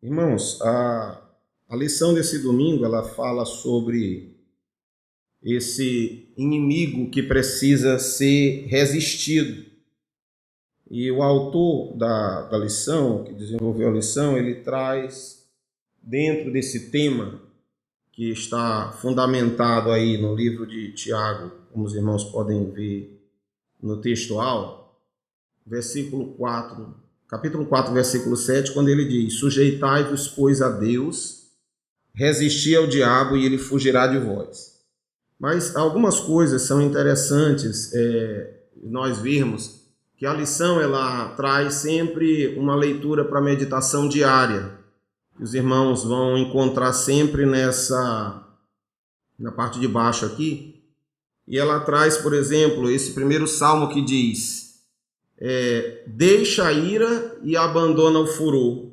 Irmãos, a lição desse domingo ela fala sobre esse inimigo que precisa ser resistido. E o autor da lição, que desenvolveu a lição, ele traz dentro desse tema que está fundamentado aí no livro de Tiago, como os irmãos podem ver no textual, versículo 4, capítulo 4, versículo 7, quando ele diz: sujeitai-vos, pois, a Deus, resisti ao diabo e ele fugirá de vós. Mas algumas coisas são interessantes nós vermos que a lição ela traz sempre uma leitura para meditação diária. Os irmãos vão encontrar sempre na parte de baixo aqui. E ela traz, por exemplo, esse primeiro salmo que diz: deixa a ira e abandona o furor.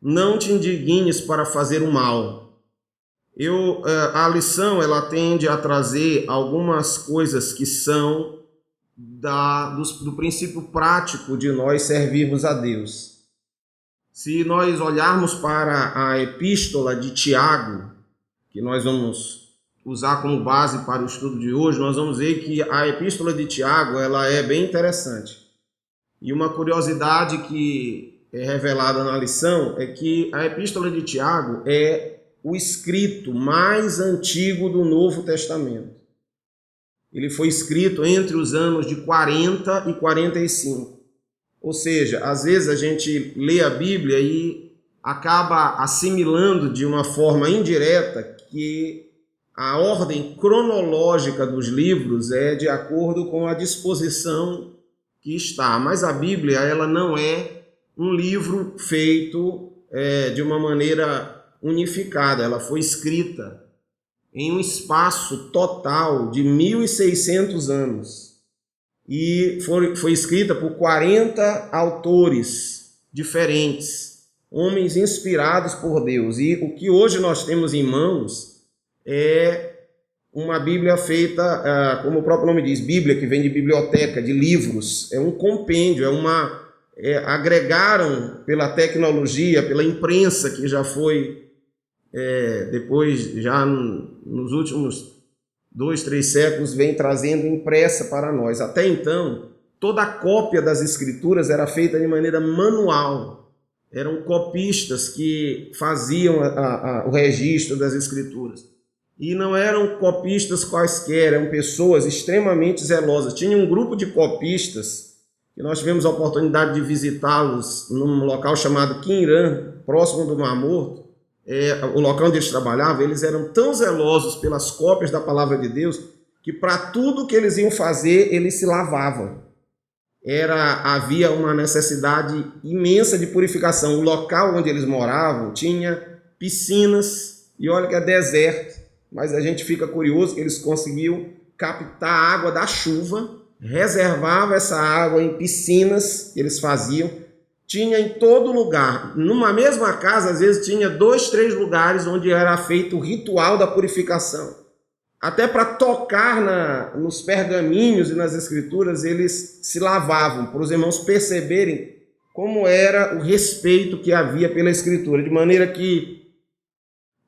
Não te indignes para fazer o mal. A lição ela tende a trazer algumas coisas que são do princípio prático de nós servirmos a Deus. Se nós olharmos para a epístola de Tiago, que nós vamos usar como base para o estudo de hoje, nós vamos ver que a epístola de Tiago ela é bem interessante. E uma curiosidade que é revelada na lição é que a epístola de Tiago é o escrito mais antigo do Novo Testamento. Ele foi escrito entre os anos de 40 e 45. Ou seja, às vezes a gente lê a Bíblia e acaba assimilando de uma forma indireta que a ordem cronológica dos livros é de acordo com a disposição que está. Mas a Bíblia ela não é um livro feito de uma maneira unificada. Ela foi escrita em um espaço total de 1.600 anos. E foi escrita por 40 autores diferentes, homens inspirados por Deus. E o que hoje nós temos em mãos é uma Bíblia feita, como o próprio nome diz, Bíblia, que vem de biblioteca, de livros. É um compêndio, agregaram pela tecnologia, pela imprensa, que já foi, depois, já nos últimos 2, 3 séculos, vem trazendo impressa para nós. Até então, toda a cópia das escrituras era feita de maneira manual. Eram copistas que faziam o registro das escrituras. E não eram copistas quaisquer, eram pessoas extremamente zelosas. Tinha um grupo de copistas, que nós tivemos a oportunidade de visitá-los num local chamado Qumran, próximo do Mar Morto. O local onde eles trabalhavam, eles eram tão zelosos pelas cópias da palavra de Deus, que para tudo que eles iam fazer, eles se lavavam. Havia uma necessidade imensa de purificação. O local onde eles moravam tinha piscinas, e olha que é deserto, mas a gente fica curioso que eles conseguiam captar a água da chuva, reservavam essa água em piscinas que eles faziam. Tinha em todo lugar, numa mesma casa, às vezes tinha 2, 3 lugares onde era feito o ritual da purificação. Até para tocar nos pergaminhos e nas escrituras, eles se lavavam, para os irmãos perceberem como era o respeito que havia pela escritura. De maneira que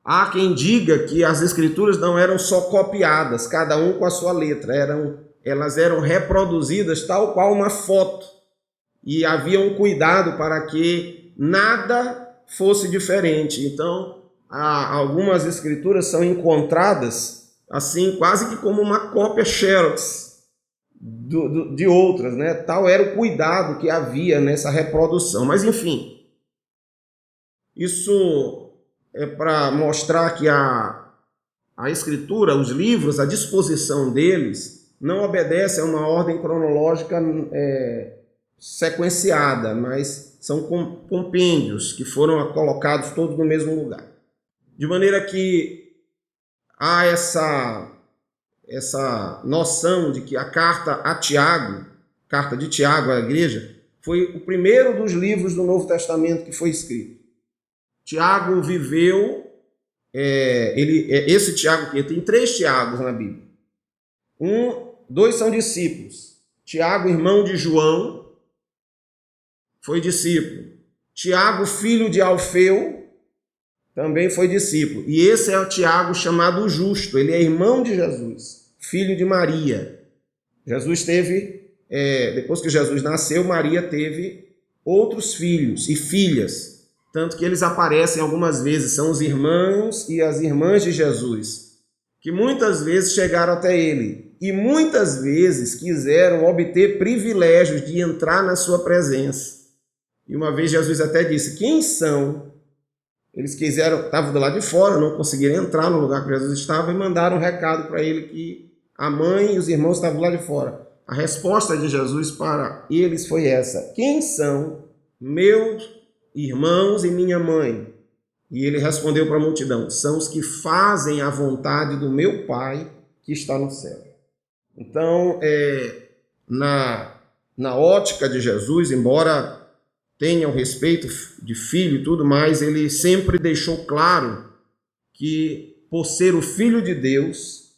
há quem diga que as escrituras não eram só copiadas, cada um com a sua letra, elas eram reproduzidas tal qual uma foto. E havia um cuidado para que nada fosse diferente. Então, algumas escrituras são encontradas assim, quase que como uma cópia xerox de outras, né? Tal era o cuidado que havia nessa reprodução. Mas, enfim, isso é para mostrar que a escritura, os livros, a disposição deles, não obedece a uma ordem cronológica sequenciada, mas são compêndios que foram colocados todos no mesmo lugar. De maneira que há essa noção de que a carta de Tiago à igreja, foi o primeiro dos livros do Novo Testamento que foi escrito. Tiago viveu, esse Tiago aqui, tem 3 Tiagos na Bíblia. 2 são discípulos. Tiago, irmão de João, foi discípulo. Tiago, filho de Alfeu, também foi discípulo. E esse é o Tiago chamado o Justo. Ele é irmão de Jesus, filho de Maria. Jesus teve, depois que Jesus nasceu, Maria teve outros filhos e filhas. Tanto que eles aparecem algumas vezes, são os irmãos e as irmãs de Jesus, que muitas vezes chegaram até ele e muitas vezes quiseram obter privilégios de entrar na sua presença. E uma vez Jesus até disse: quem são? Eles estavam do lado de fora, não conseguiram entrar no lugar que Jesus estava e mandaram um recado para ele que a mãe e os irmãos estavam lá de fora. A resposta de Jesus para eles foi essa: quem são meus irmãos e minha mãe? E ele respondeu para a multidão: são os que fazem a vontade do meu Pai que está no céu. Então, na ótica de Jesus, embora tenha o respeito de filho e tudo mais, ele sempre deixou claro que, por ser o Filho de Deus,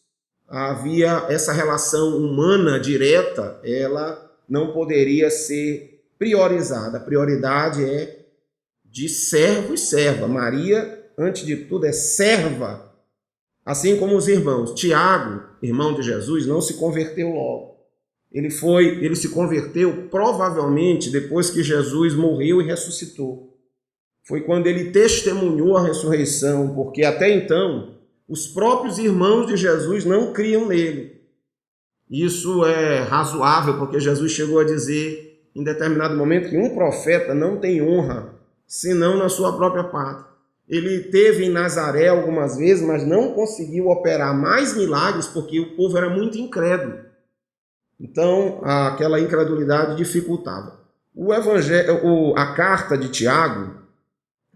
havia essa relação humana direta, ela não poderia ser priorizada. A prioridade é de servo e serva. Maria, antes de tudo, é serva, assim como os irmãos. Tiago, irmão de Jesus, não se converteu logo. Ele se converteu provavelmente depois que Jesus morreu e ressuscitou. Foi quando ele testemunhou a ressurreição, porque até então os próprios irmãos de Jesus não criam nele. Isso é razoável, porque Jesus chegou a dizer em determinado momento que um profeta não tem honra senão na sua própria pátria. Ele teve em Nazaré algumas vezes, mas não conseguiu operar mais milagres porque o povo era muito incrédulo. Então, aquela incredulidade dificultava. A carta de Tiago,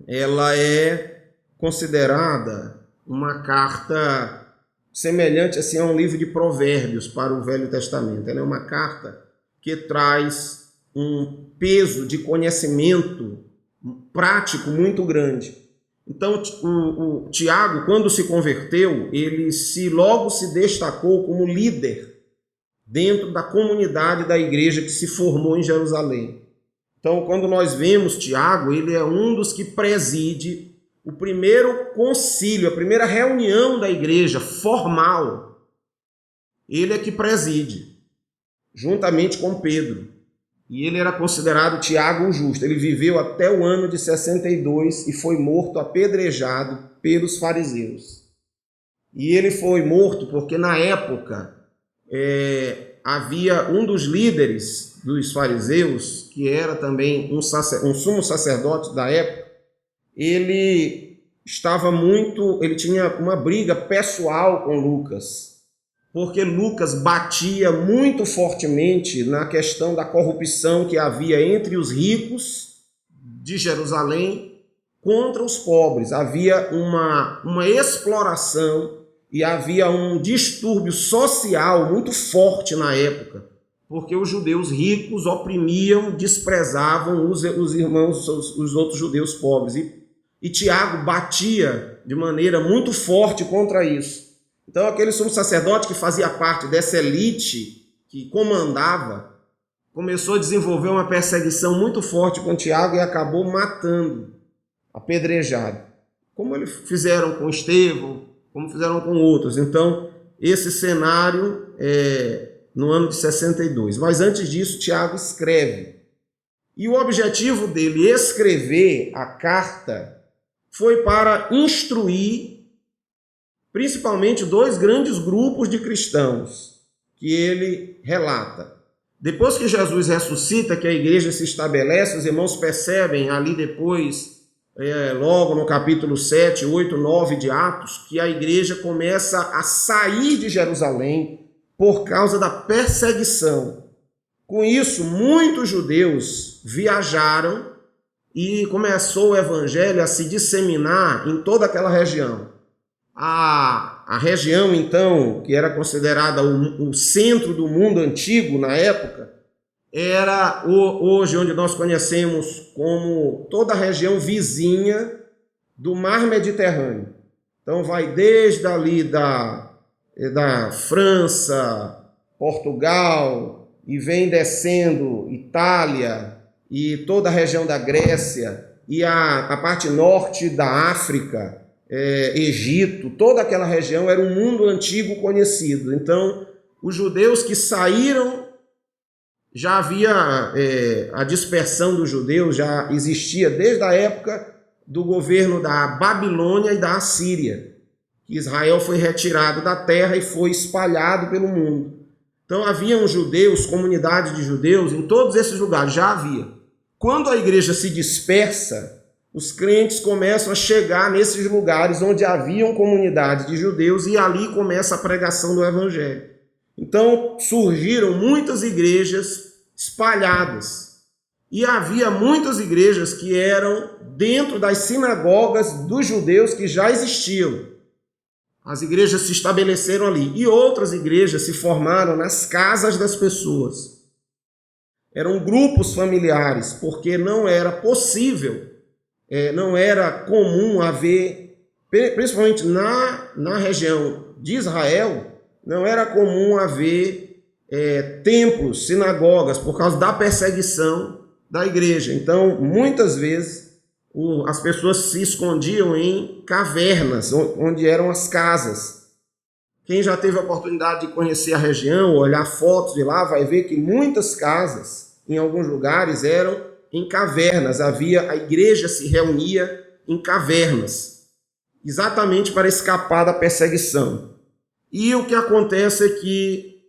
ela é considerada uma carta semelhante assim, a um livro de provérbios para o Velho Testamento. Ela é uma carta que traz um peso de conhecimento prático muito grande. Então, o Tiago, quando se converteu, ele logo se destacou como líder dentro da comunidade da igreja que se formou em Jerusalém. Então, quando nós vemos Tiago, ele é um dos que preside o primeiro concílio, a primeira reunião da igreja formal. Ele é que preside, juntamente com Pedro. E ele era considerado Tiago o Justo. Ele viveu até o ano de 62 e foi morto apedrejado pelos fariseus. E ele foi morto porque na época havia um dos líderes dos fariseus, que era também um sumo sacerdote da época. Ele tinha uma briga pessoal com Lucas, porque Lucas batia muito fortemente na questão da corrupção que havia entre os ricos de Jerusalém contra os pobres. Havia uma exploração e havia um distúrbio social muito forte na época, porque os judeus ricos oprimiam, desprezavam os irmãos, os outros judeus pobres. E Tiago batia de maneira muito forte contra isso. Então, aquele sumo sacerdote que fazia parte dessa elite, que comandava, começou a desenvolver uma perseguição muito forte com Tiago e acabou matando, apedrejado. Como eles fizeram com Estevão, como fizeram com outros. Então, esse cenário é no ano de 62. Mas antes disso, Tiago escreve. E o objetivo dele escrever a carta foi para instruir principalmente dois grandes grupos de cristãos que ele relata. Depois que Jesus ressuscita, que a igreja se estabelece, os irmãos percebem ali depois, logo no capítulo 7, 8, 9 de Atos, que a igreja começa a sair de Jerusalém por causa da perseguição. Com isso, muitos judeus viajaram e começou o evangelho a se disseminar em toda aquela região. A região, então, que era considerada o centro do mundo antigo na época, era hoje onde nós conhecemos como toda a região vizinha do Mar Mediterrâneo. Então vai desde ali da França, Portugal, e vem descendo Itália e toda a região da Grécia, e a parte norte da África, Egito, toda aquela região era um mundo antigo conhecido. Então, os judeus que saíram, já havia a dispersão dos judeus, já existia desde a época do governo da Babilônia e da Assíria. Israel foi retirado da terra e foi espalhado pelo mundo. Então haviam judeus, comunidade de judeus em todos esses lugares, já havia. Quando a igreja se dispersa, os crentes começam a chegar nesses lugares onde haviam comunidade de judeus e ali começa a pregação do evangelho. Então surgiram muitas igrejas espalhadas e havia muitas igrejas que eram dentro das sinagogas dos judeus que já existiam. As igrejas se estabeleceram ali e outras igrejas se formaram nas casas das pessoas. Eram grupos familiares, porque não era possível, não era comum haver, principalmente na região de Israel, não era comum haver templos, sinagogas, por causa da perseguição da igreja. Então, muitas vezes, as pessoas se escondiam em cavernas, onde eram as casas. Quem já teve a oportunidade de conhecer a região, olhar fotos de lá, vai ver que muitas casas, em alguns lugares, eram em cavernas. A igreja se reunia em cavernas, exatamente para escapar da perseguição. E o que acontece é que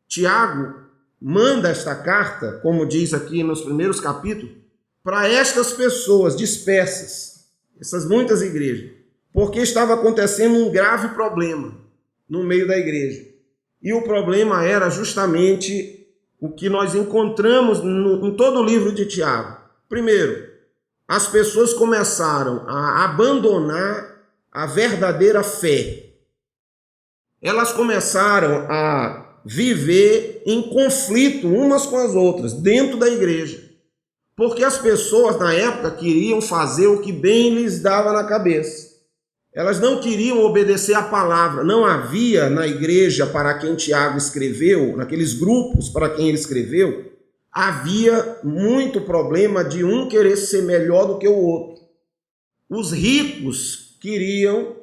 Tiago manda esta carta, como diz aqui nos primeiros capítulos, para estas pessoas dispersas, essas muitas igrejas, porque estava acontecendo um grave problema no meio da igreja. E o problema era justamente o que nós encontramos em todo o livro de Tiago. Primeiro, as pessoas começaram a abandonar a verdadeira fé. Elas começaram a viver em conflito umas com as outras, dentro da igreja. Porque as pessoas na época queriam fazer o que bem lhes dava na cabeça. Elas não queriam obedecer à palavra. Não havia na igreja para quem Tiago escreveu, naqueles grupos para quem ele escreveu, havia muito problema de um querer ser melhor do que o outro. Os ricos queriam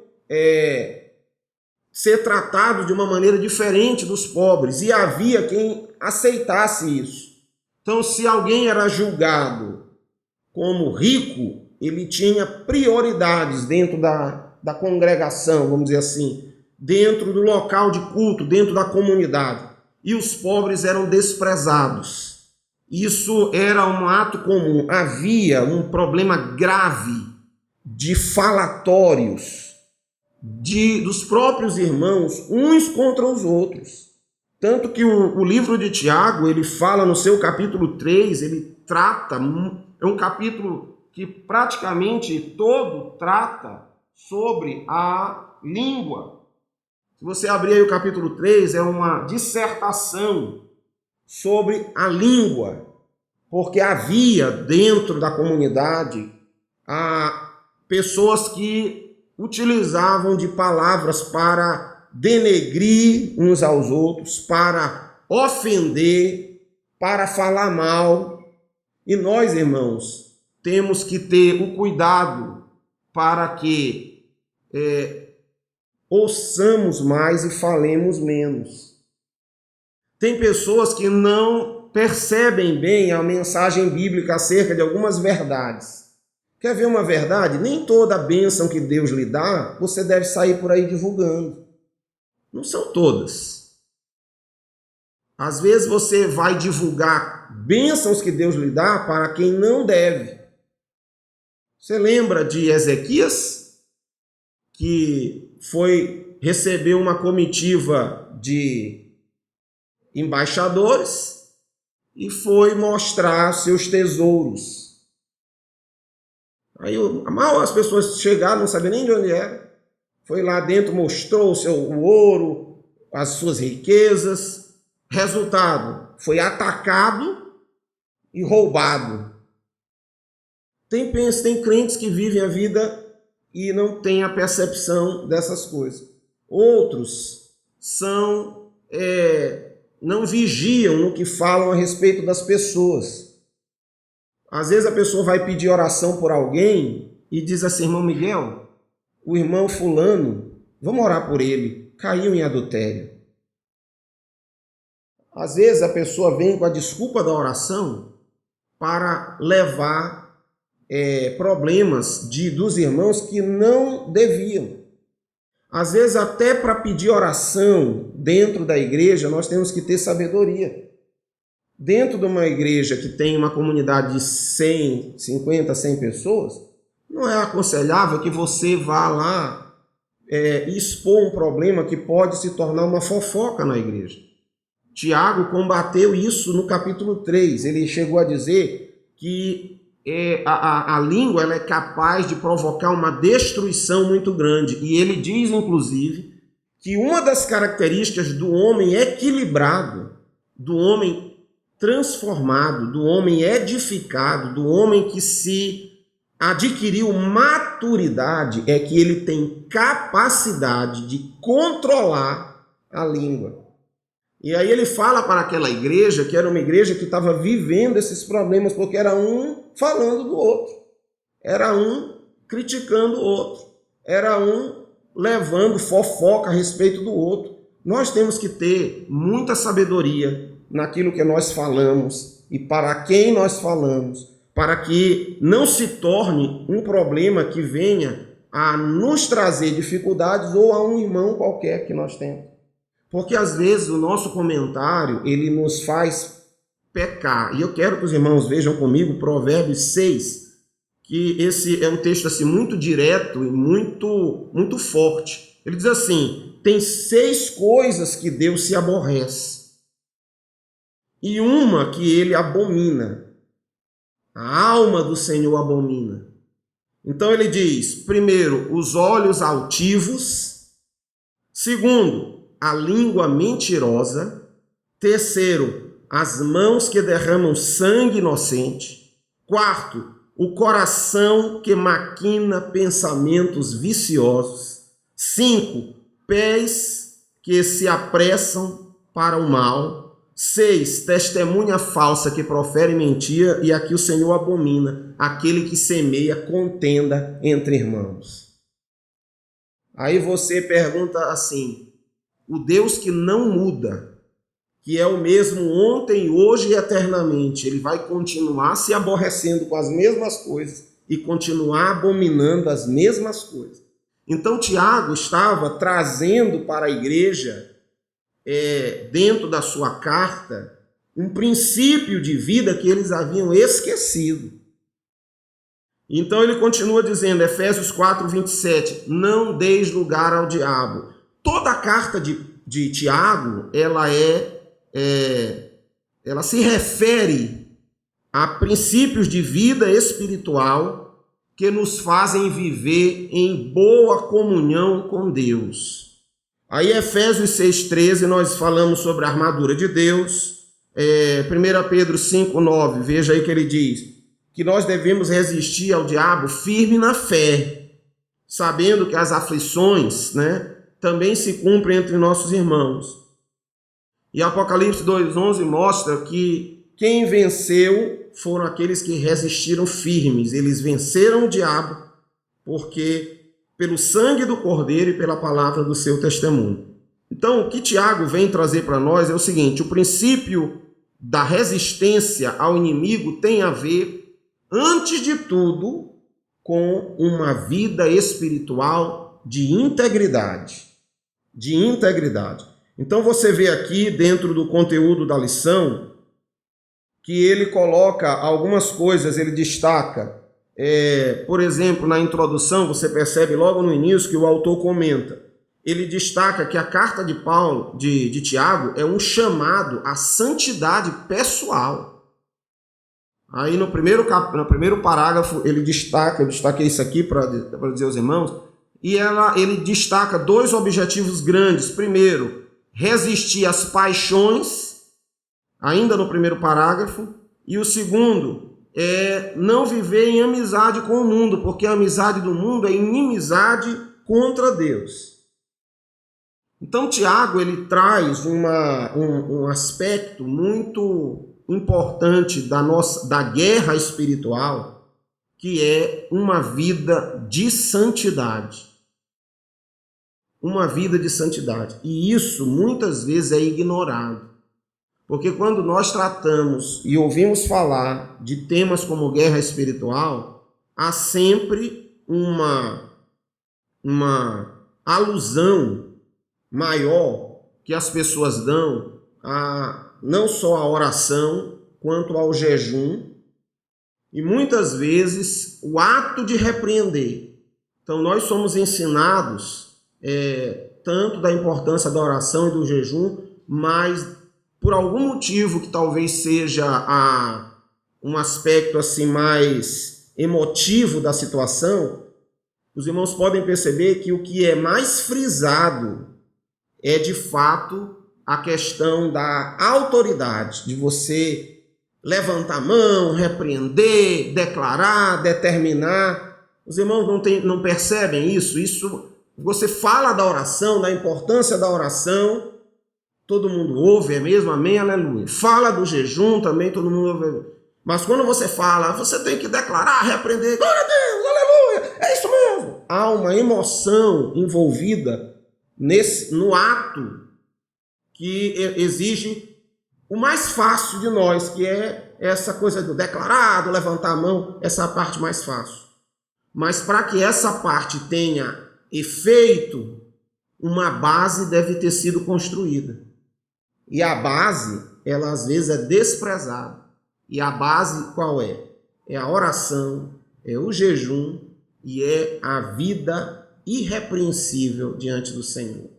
ser tratados de uma maneira diferente dos pobres e havia quem aceitasse isso. Então, se alguém era julgado como rico, ele tinha prioridades dentro da congregação, vamos dizer assim, dentro do local de culto, dentro da comunidade. E os pobres eram desprezados. Isso era um ato comum. Havia um problema grave de falatórios dos próprios irmãos, uns contra os outros. Tanto que o livro de Tiago, ele fala no seu capítulo 3, ele trata, é um capítulo que praticamente todo trata sobre a língua. Se você abrir aí o capítulo 3, é uma dissertação sobre a língua, porque havia dentro da comunidade pessoas que utilizavam de palavras para denegrir uns aos outros, para ofender, para falar mal. E nós, irmãos, temos que ter o cuidado para que ouçamos mais e falemos menos. Tem pessoas que não percebem bem a mensagem bíblica acerca de algumas verdades. Quer ver uma verdade? Nem toda bênção que Deus lhe dá, você deve sair por aí divulgando. Não são todas. Às vezes você vai divulgar bênçãos que Deus lhe dá para quem não deve. Você lembra de Ezequias, que recebeu uma comitiva de embaixadores e foi mostrar seus tesouros. Aí as pessoas chegaram, não sabiam nem de onde era. Foi lá dentro, mostrou o ouro, as suas riquezas. Resultado, foi atacado e roubado. Tem crentes que vivem a vida e não têm a percepção dessas coisas. Outros não vigiam no que falam a respeito das pessoas. Às vezes a pessoa vai pedir oração por alguém e diz assim: irmão Miguel, o irmão fulano, vamos orar por ele, caiu em adultério. Às vezes a pessoa vem com a desculpa da oração para levar problemas dos irmãos que não deviam. Às vezes até para pedir oração dentro da igreja nós temos que ter sabedoria. Dentro de uma igreja que tem uma comunidade de 100, 50, 100 pessoas, não é aconselhável que você vá lá expor um problema que pode se tornar uma fofoca na igreja. Tiago combateu isso no capítulo 3. Ele chegou a dizer que a língua ela é capaz de provocar uma destruição muito grande. E ele diz, inclusive, que uma das características do homem equilibrado, do homem transformado, do homem edificado, do homem que se adquiriu maturidade, é que ele tem capacidade de controlar a língua. E aí ele fala para aquela igreja, que era uma igreja que estava vivendo esses problemas, porque era um falando do outro, era um criticando o outro, era um levando fofoca a respeito do outro. Nós temos que ter muita sabedoria naquilo que nós falamos e para quem nós falamos, para que não se torne um problema que venha a nos trazer dificuldades ou a um irmão qualquer que nós temos. Porque às vezes o nosso comentário, ele nos faz pecar. E eu quero que os irmãos vejam comigo Provérbios 6, que esse é um texto assim, muito direto e muito forte. Ele diz assim: tem 6 coisas que Deus se aborrece e uma que ele abomina. A alma do Senhor abomina. Então ele diz, primeiro, os olhos altivos. Segundo, a língua mentirosa. Terceiro, as mãos que derramam sangue inocente. Quarto, o coração que maquina pensamentos viciosos. 5, pés que se apressam para o mal. 6, testemunha falsa que profere mentira, e aqui o Senhor abomina aquele que semeia contenda entre irmãos. Aí você pergunta assim: o Deus que não muda, que é o mesmo ontem, hoje e eternamente, ele vai continuar se aborrecendo com as mesmas coisas e continuar abominando as mesmas coisas. Então Tiago estava trazendo para a igreja, dentro da sua carta, um princípio de vida que eles haviam esquecido. Então ele continua dizendo, Efésios 4, 27, não deis lugar ao diabo. Toda a carta de Tiago, ela se refere a princípios de vida espiritual que nos fazem viver em boa comunhão com Deus. Aí Efésios 6,13 nós falamos sobre a armadura de Deus. 1 Pedro 5,9, veja aí que ele diz que nós devemos resistir ao diabo firme na fé, sabendo que as aflições, também se cumprem entre nossos irmãos. E Apocalipse 2,11 mostra que quem venceu foram aqueles que resistiram firmes. Eles venceram o diabo porque pelo sangue do Cordeiro e pela palavra do seu testemunho. Então, o que Tiago vem trazer para nós é o seguinte: o princípio da resistência ao inimigo tem a ver, antes de tudo, com uma vida espiritual de integridade. De integridade. Então, você vê aqui, dentro do conteúdo da lição, que ele coloca algumas coisas, ele destaca. Por exemplo, na introdução, você percebe logo no início que o autor comenta. Ele destaca que a carta de Paulo, de Tiago, é um chamado à santidade pessoal. Aí no primeiro parágrafo ele destaca, eu destaquei isso aqui para dizer aos irmãos, e ele destaca 2 objetivos grandes. Primeiro, resistir às paixões, ainda no primeiro parágrafo, e o segundo não viver em amizade com o mundo, porque a amizade do mundo é inimizade contra Deus. Então Tiago ele traz um aspecto muito importante da guerra espiritual, que é uma vida de santidade. Uma vida de santidade. E isso muitas vezes é ignorado. Porque quando nós tratamos e ouvimos falar de temas como guerra espiritual, há sempre uma alusão maior que as pessoas dão não só à oração, quanto ao jejum, e muitas vezes o ato de repreender. Então nós somos ensinados tanto da importância da oração e do jejum, mas por algum motivo que talvez seja um aspecto assim mais emotivo da situação, os irmãos podem perceber que o que é mais frisado é de fato a questão da autoridade, de você levantar a mão, repreender, declarar, determinar. Os irmãos não percebem isso? Isso, você fala da oração, da importância da oração, todo mundo ouve, é mesmo? Amém, aleluia. Fala do jejum também, todo mundo ouve. Mas quando você fala, você tem que declarar, repreender, glória a Deus, aleluia, é isso mesmo. Há uma emoção envolvida no ato que exige o mais fácil de nós, que é essa coisa do declarar, do levantar a mão, essa é a parte mais fácil. Mas para que essa parte tenha efeito, uma base deve ter sido construída. E a base, ela às vezes é desprezada. E a base qual é? É a oração, é o jejum e é a vida irrepreensível diante do Senhor.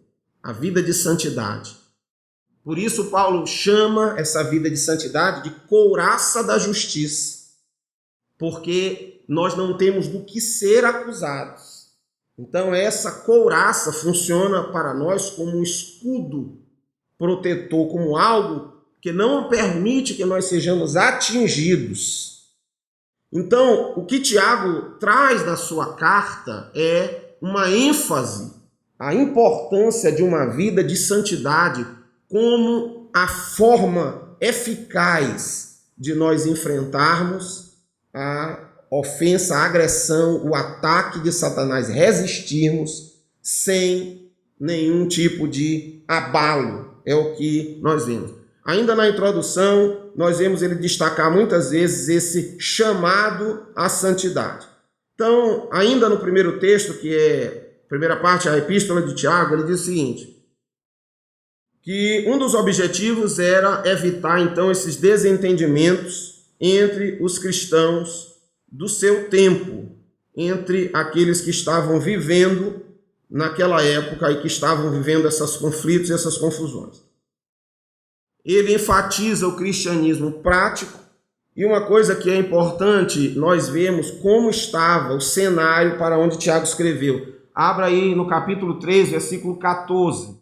A vida de santidade. Por isso Paulo chama essa vida de santidade de couraça da justiça. Porque nós não temos do que ser acusados. Então essa couraça funciona para nós como um escudo protetor, como algo que não permite que nós sejamos atingidos. Então, o que Tiago traz na sua carta é uma ênfase, a importância de uma vida de santidade como a forma eficaz de nós enfrentarmos a ofensa, a agressão, o ataque de Satanás, resistirmos sem nenhum tipo de abalo. É o que nós vemos. Ainda na introdução, nós vemos ele destacar muitas vezes esse chamado à santidade. Então, ainda no primeiro texto, que é a primeira parte, a epístola de Tiago, ele diz o seguinte, que um dos objetivos era evitar, então, esses desentendimentos entre os cristãos do seu tempo, entre aqueles que estavam vivendo naquela época e que estavam vivendo esses conflitos e essas confusões. Ele enfatiza o cristianismo prático e uma coisa que é importante, nós vemos como estava o cenário para onde Tiago escreveu. Abra aí no capítulo 3, versículo 14.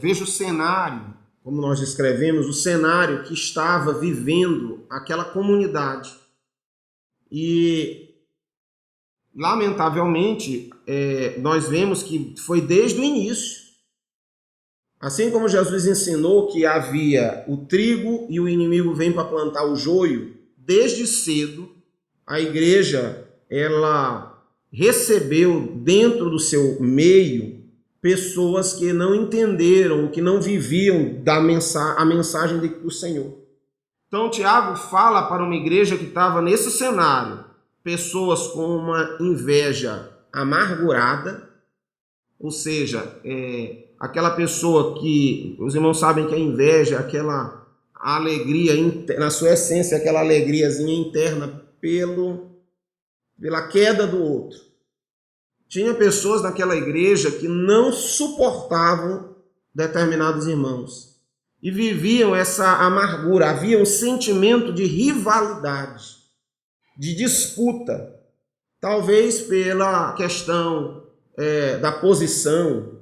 Veja o cenário, como nós descrevemos, o cenário que estava vivendo aquela comunidade. E, lamentavelmente, nós vemos que foi desde o início. Assim como Jesus ensinou que havia o trigo e o inimigo vem para plantar o joio, desde cedo a igreja ela recebeu dentro do seu meio pessoas que não entenderam, que não viviam a mensagem do Senhor. Então Tiago fala para uma igreja que estava nesse cenário, pessoas com uma inveja amargurada, ou seja, aquela pessoa que, os irmãos sabem que a inveja, aquela alegria, na sua essência, aquela alegriazinha interna pela queda do outro. Tinha pessoas naquela igreja que não suportavam determinados irmãos e viviam essa amargura, havia um sentimento de rivalidade, de disputa, talvez pela questão da posição.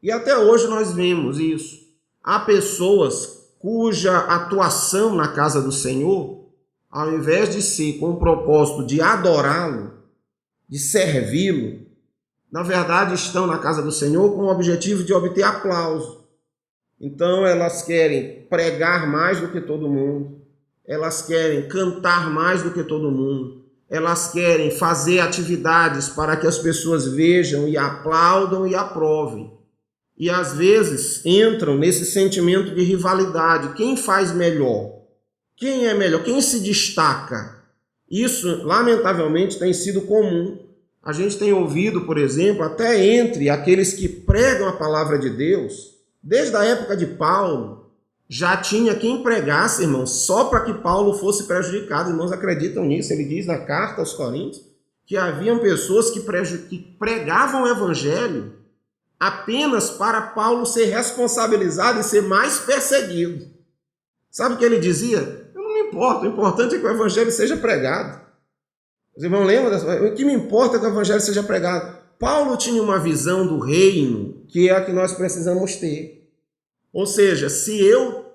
E até hoje nós vemos isso. Há pessoas cuja atuação na casa do Senhor, ao invés de ser com o propósito de adorá-lo, de servi-lo, na verdade estão na casa do Senhor com o objetivo de obter aplauso. Então elas querem pregar mais do que todo mundo, elas querem cantar mais do que todo mundo, elas querem fazer atividades para que as pessoas vejam e aplaudam e aprovem. E às vezes entram nesse sentimento de rivalidade. Quem faz melhor? Quem é melhor? Quem se destaca? Isso, lamentavelmente, tem sido comum. A gente tem ouvido, por exemplo, até entre aqueles que pregam a palavra de Deus, desde a época de Paulo, já tinha quem pregasse, irmãos, só para que Paulo fosse prejudicado. Irmãos, acreditam nisso? Ele diz na carta aos Coríntios que haviam pessoas que pregavam o evangelho apenas para Paulo ser responsabilizado e ser mais perseguido. Sabe o que ele dizia? Eu não me importo, o importante é que o evangelho seja pregado. Os irmãos lembram dessa? O que me importa é que o evangelho seja pregado. Paulo tinha uma visão do reino que é a que nós precisamos ter. Ou seja, se eu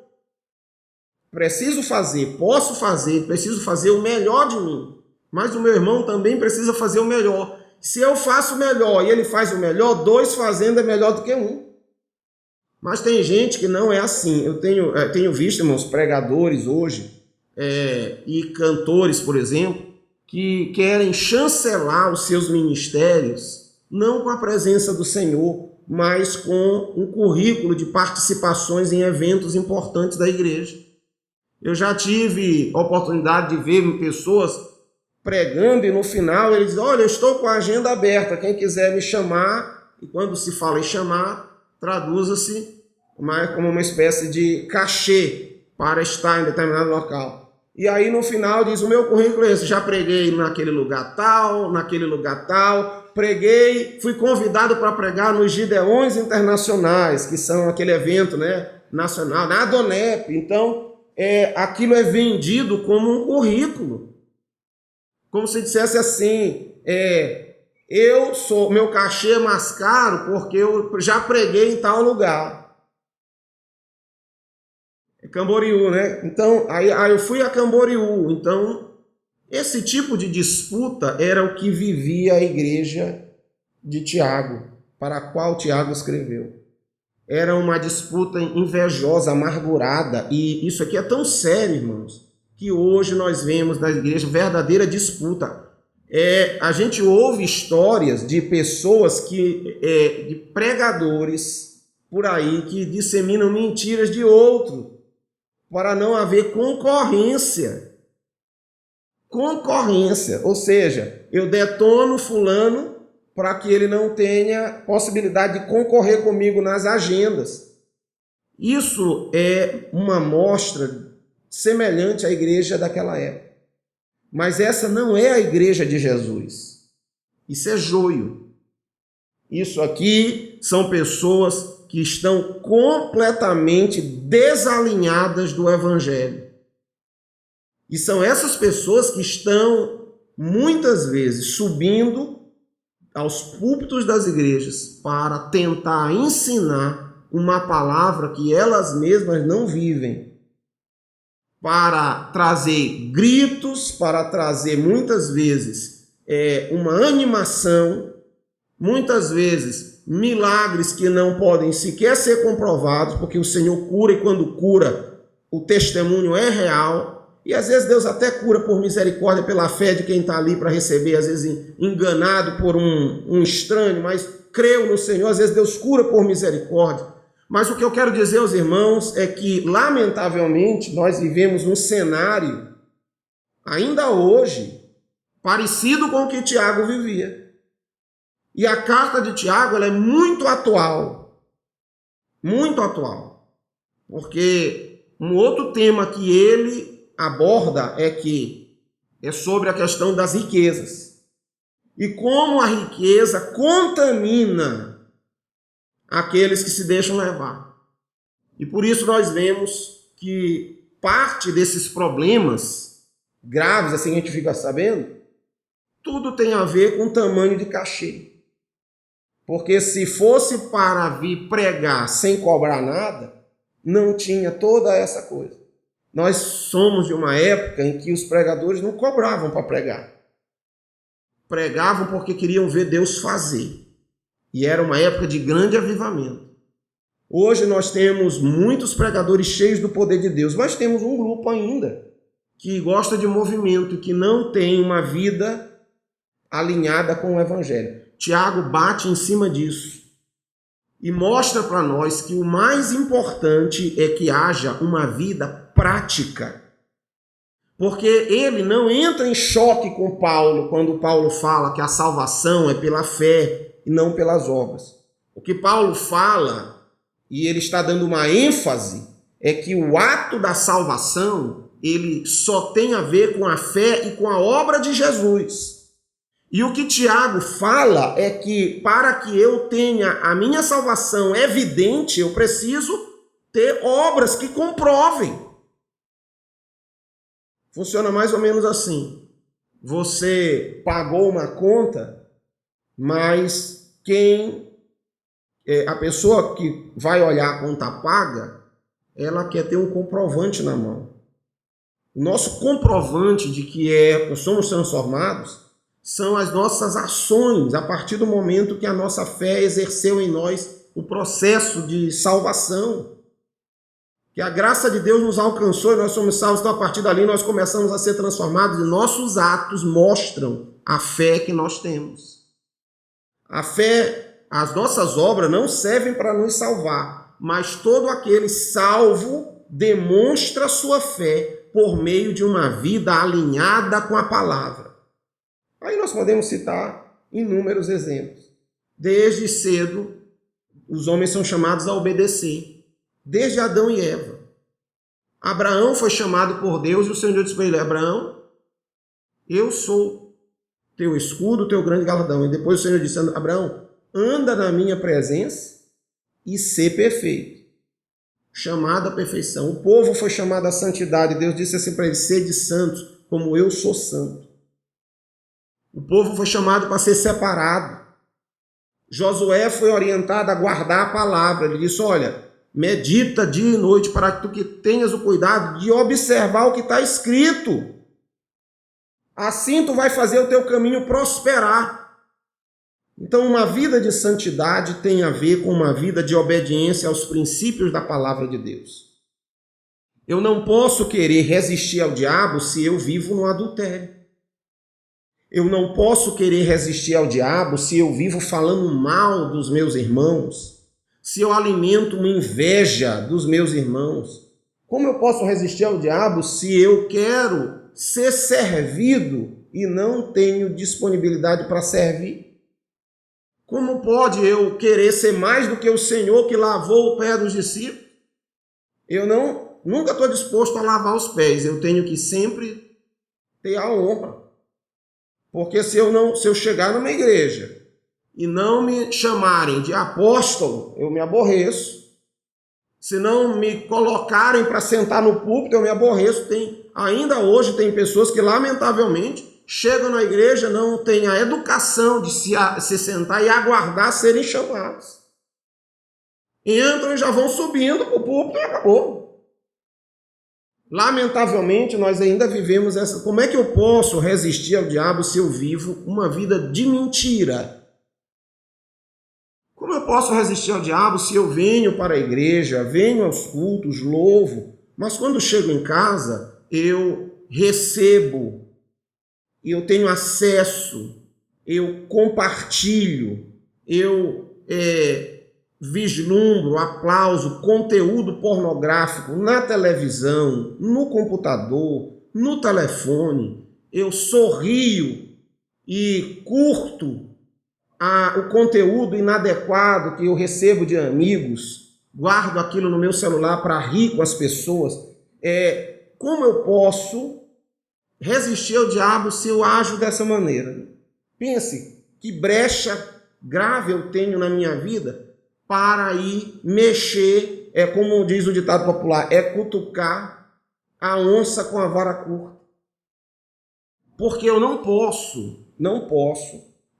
preciso fazer, posso fazer, preciso fazer o melhor de mim, mas o meu irmão também precisa fazer o melhor. Se eu faço o melhor e ele faz o melhor, 2 fazendo é melhor do que 1. Mas tem gente que não é assim. Eu tenho visto, irmãos, pregadores hoje e cantores, por exemplo, que querem chancelar os seus ministérios, não com a presença do Senhor, mas com um currículo de participações em eventos importantes da igreja. Eu já tive a oportunidade de ver pessoas pregando e no final ele diz: olha, eu estou com a agenda aberta, quem quiser me chamar. E quando se fala em chamar, traduza-se como uma espécie de cachê para estar em determinado local. E aí no final diz: o meu currículo é esse, já preguei naquele lugar tal, preguei, fui convidado para pregar nos Gideões Internacionais, que são aquele evento, nacional, na Adonep. Então, aquilo é vendido como um currículo. Como se dissesse assim, meu cachê é mais caro porque eu já preguei em tal lugar. Camboriú, né? Então, aí eu fui a Camboriú. Então, esse tipo de disputa era o que vivia a igreja de Tiago, para a qual Tiago escreveu. Era uma disputa invejosa, amargurada. E isso aqui é tão sério, irmãos, que hoje nós vemos na igreja verdadeira disputa. A gente ouve histórias de pessoas de pregadores por aí que disseminam mentiras de outro, para não haver concorrência. Concorrência, ou seja, eu detono fulano para que ele não tenha possibilidade de concorrer comigo nas agendas. Isso é uma amostra semelhante à igreja daquela época. Mas essa não é a igreja de Jesus. Isso é joio. Isso aqui são pessoas que estão completamente desalinhadas do evangelho. E são essas pessoas que estão, muitas vezes, subindo aos púlpitos das igrejas para tentar ensinar uma palavra que elas mesmas não vivem, para trazer gritos, para trazer, muitas vezes, uma animação, muitas vezes, milagres que não podem sequer ser comprovados, porque o Senhor cura e quando cura, o testemunho é real. E às vezes Deus até cura por misericórdia, pela fé de quem está ali para receber, às vezes enganado por um estranho, mas creu no Senhor, às vezes Deus cura por misericórdia. Mas o que eu quero dizer aos irmãos é que, lamentavelmente, nós vivemos um cenário, ainda hoje, parecido com o que Tiago vivia. E a carta de Tiago ela é muito atual, porque um outro tema que ele aborda é sobre a questão das riquezas e como a riqueza contamina aqueles que se deixam levar. E por isso nós vemos que parte desses problemas graves, assim a gente fica sabendo, tudo tem a ver com o tamanho de cachê. Porque se fosse para vir pregar sem cobrar nada, não tinha toda essa coisa. Nós somos de uma época em que os pregadores não cobravam para pregar. Pregavam porque queriam ver Deus fazer. E era uma época de grande avivamento. Hoje nós temos muitos pregadores cheios do poder de Deus, mas temos um grupo ainda que gosta de movimento, que não tem uma vida alinhada com o Evangelho. Tiago bate em cima disso e mostra para nós que o mais importante é que haja uma vida prática. Porque ele não entra em choque com Paulo quando Paulo fala que a salvação é pela fé e não pelas obras. O que Paulo fala, e ele está dando uma ênfase, é que o ato da salvação, ele só tem a ver com a fé e com a obra de Jesus. E o que Tiago fala é que para que eu tenha a minha salvação evidente, eu preciso ter obras que comprovem. Funciona mais ou menos assim. Você pagou uma conta, mas a pessoa que vai olhar a conta paga, ela quer ter um comprovante na mão. O nosso comprovante de que nós somos transformados são as nossas ações, a partir do momento que a nossa fé exerceu em nós o processo de salvação. Que a graça de Deus nos alcançou e nós somos salvos, então a partir dali nós começamos a ser transformados e nossos atos mostram a fé que nós temos. A fé, as nossas obras não servem para nos salvar, mas todo aquele salvo demonstra sua fé por meio de uma vida alinhada com a palavra. Aí nós podemos citar inúmeros exemplos. Desde cedo, os homens são chamados a obedecer. Desde Adão e Eva. Abraão foi chamado por Deus e o Senhor disse para ele: Abraão, eu sou teu escudo, teu grande galardão. E depois o Senhor disse: Abraão, anda na minha presença e ser perfeito. Chamado à perfeição. O povo foi chamado à santidade. Deus disse assim para ele: sede santos, como eu sou santo. O povo foi chamado para ser separado. Josué foi orientado a guardar a palavra. Ele disse: olha, medita dia e noite para que tu tenhas o cuidado de observar o que está escrito. Assim tu vai fazer o teu caminho prosperar. Então, uma vida de santidade tem a ver com uma vida de obediência aos princípios da palavra de Deus. Eu não posso querer resistir ao diabo se eu vivo no adultério. Eu não posso querer resistir ao diabo se eu vivo falando mal dos meus irmãos, se eu alimento uma inveja dos meus irmãos. Como eu posso resistir ao diabo se eu quero ser servido e não tenho disponibilidade para servir? Como pode eu querer ser mais do que o Senhor que lavou o pé dos discípulos? Eu nunca estou disposto a lavar os pés, eu tenho que sempre ter a honra. Porque se eu chegar numa igreja e não me chamarem de apóstolo, eu me aborreço. Se não me colocarem para sentar no púlpito, eu me aborreço. Ainda hoje tem pessoas que, lamentavelmente, chegam na igreja, não têm a educação de se sentar e aguardar serem chamados. Entram e já vão subindo para o púlpito e acabou. Lamentavelmente, nós ainda vivemos essa... Como é que eu posso resistir ao diabo se eu vivo uma vida de mentira? Como eu posso resistir ao diabo se eu venho para a igreja, venho aos cultos, louvo, mas quando chego em casa, eu recebo, eu tenho acesso, eu compartilho, eu vislumbro, aplauso, conteúdo pornográfico na televisão, no computador, no telefone, eu sorrio e curto o conteúdo inadequado que eu recebo de amigos, guardo aquilo no meu celular para rir com as pessoas. Como eu posso resistir ao diabo se eu ajo dessa maneira? Pense que brecha grave eu tenho na minha vida para ir mexer, como diz o ditado popular, cutucar a onça com a vara curta. Porque eu não posso,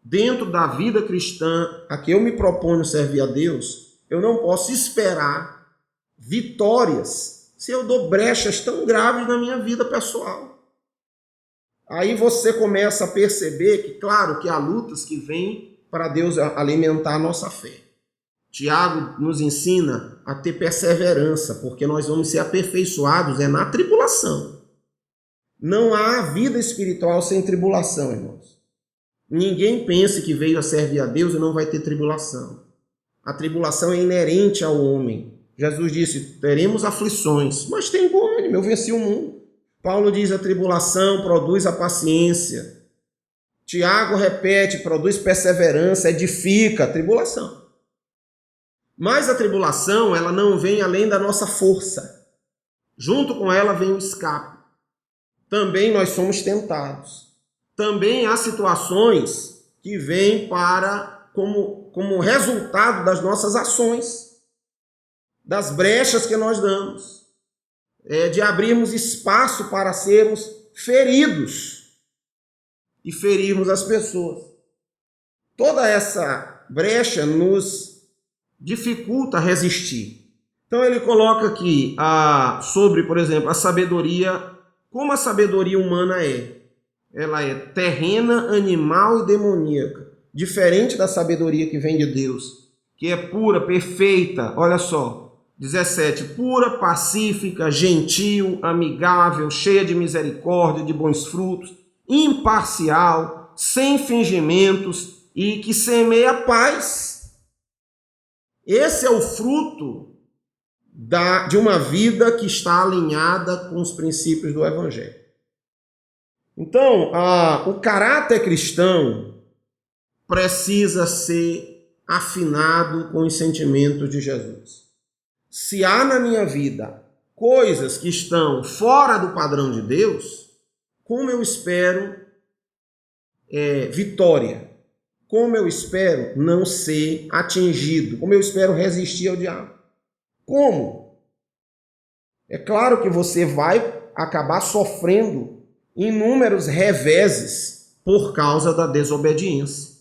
dentro da vida cristã a que eu me proponho servir a Deus, eu não posso esperar vitórias se eu dou brechas tão graves na minha vida pessoal. Aí você começa a perceber que, claro, que há lutas que vêm para Deus alimentar a nossa fé. Tiago nos ensina a ter perseverança, porque nós vamos ser aperfeiçoados na tribulação. Não há vida espiritual sem tribulação, irmãos. Ninguém pense que veio a servir a Deus e não vai ter tribulação. A tribulação é inerente ao homem. Jesus disse, teremos aflições, mas tem bom ânimo, eu venci o mundo. Paulo diz, a tribulação produz a paciência. Tiago repete, produz perseverança, edifica a tribulação. Mas a tribulação, ela não vem além da nossa força. Junto com ela vem o escape. Também nós somos tentados. Também há situações que vêm como resultado das nossas ações, das brechas que nós damos, de abrirmos espaço para sermos feridos e ferirmos as pessoas. Toda essa brecha nos dificulta resistir. Então ele coloca aqui sobre, por exemplo, a sabedoria, como a sabedoria humana é. Ela é terrena, animal e demoníaca. Diferente da sabedoria que vem de Deus, que é pura, perfeita. Olha só, 17. Pura, pacífica, gentil, amigável, cheia de misericórdia, de bons frutos, imparcial, sem fingimentos e que semeia paz. Esse é o fruto de uma vida que está alinhada com os princípios do Evangelho. Então, o caráter cristão precisa ser afinado com os sentimentos de Jesus. Se há na minha vida coisas que estão fora do padrão de Deus, como eu espero vitória? Como eu espero não ser atingido? Como eu espero resistir ao diabo? Como? É claro que você vai acabar sofrendo inúmeros reveses por causa da desobediência.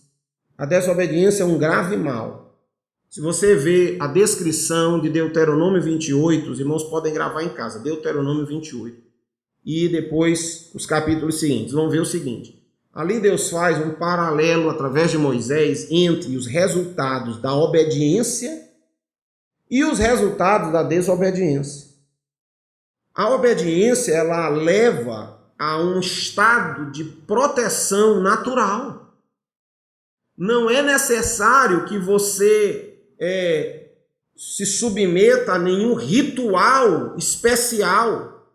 A desobediência é um grave mal. Se você vê a descrição de Deuteronômio 28, os irmãos podem gravar em casa, Deuteronômio 28, e depois os capítulos seguintes, vão ver o seguinte. Ali Deus faz um paralelo através de Moisés entre os resultados da obediência e os resultados da desobediência. A obediência, ela leva a um estado de proteção natural. Não é necessário que você se submeta a nenhum ritual especial.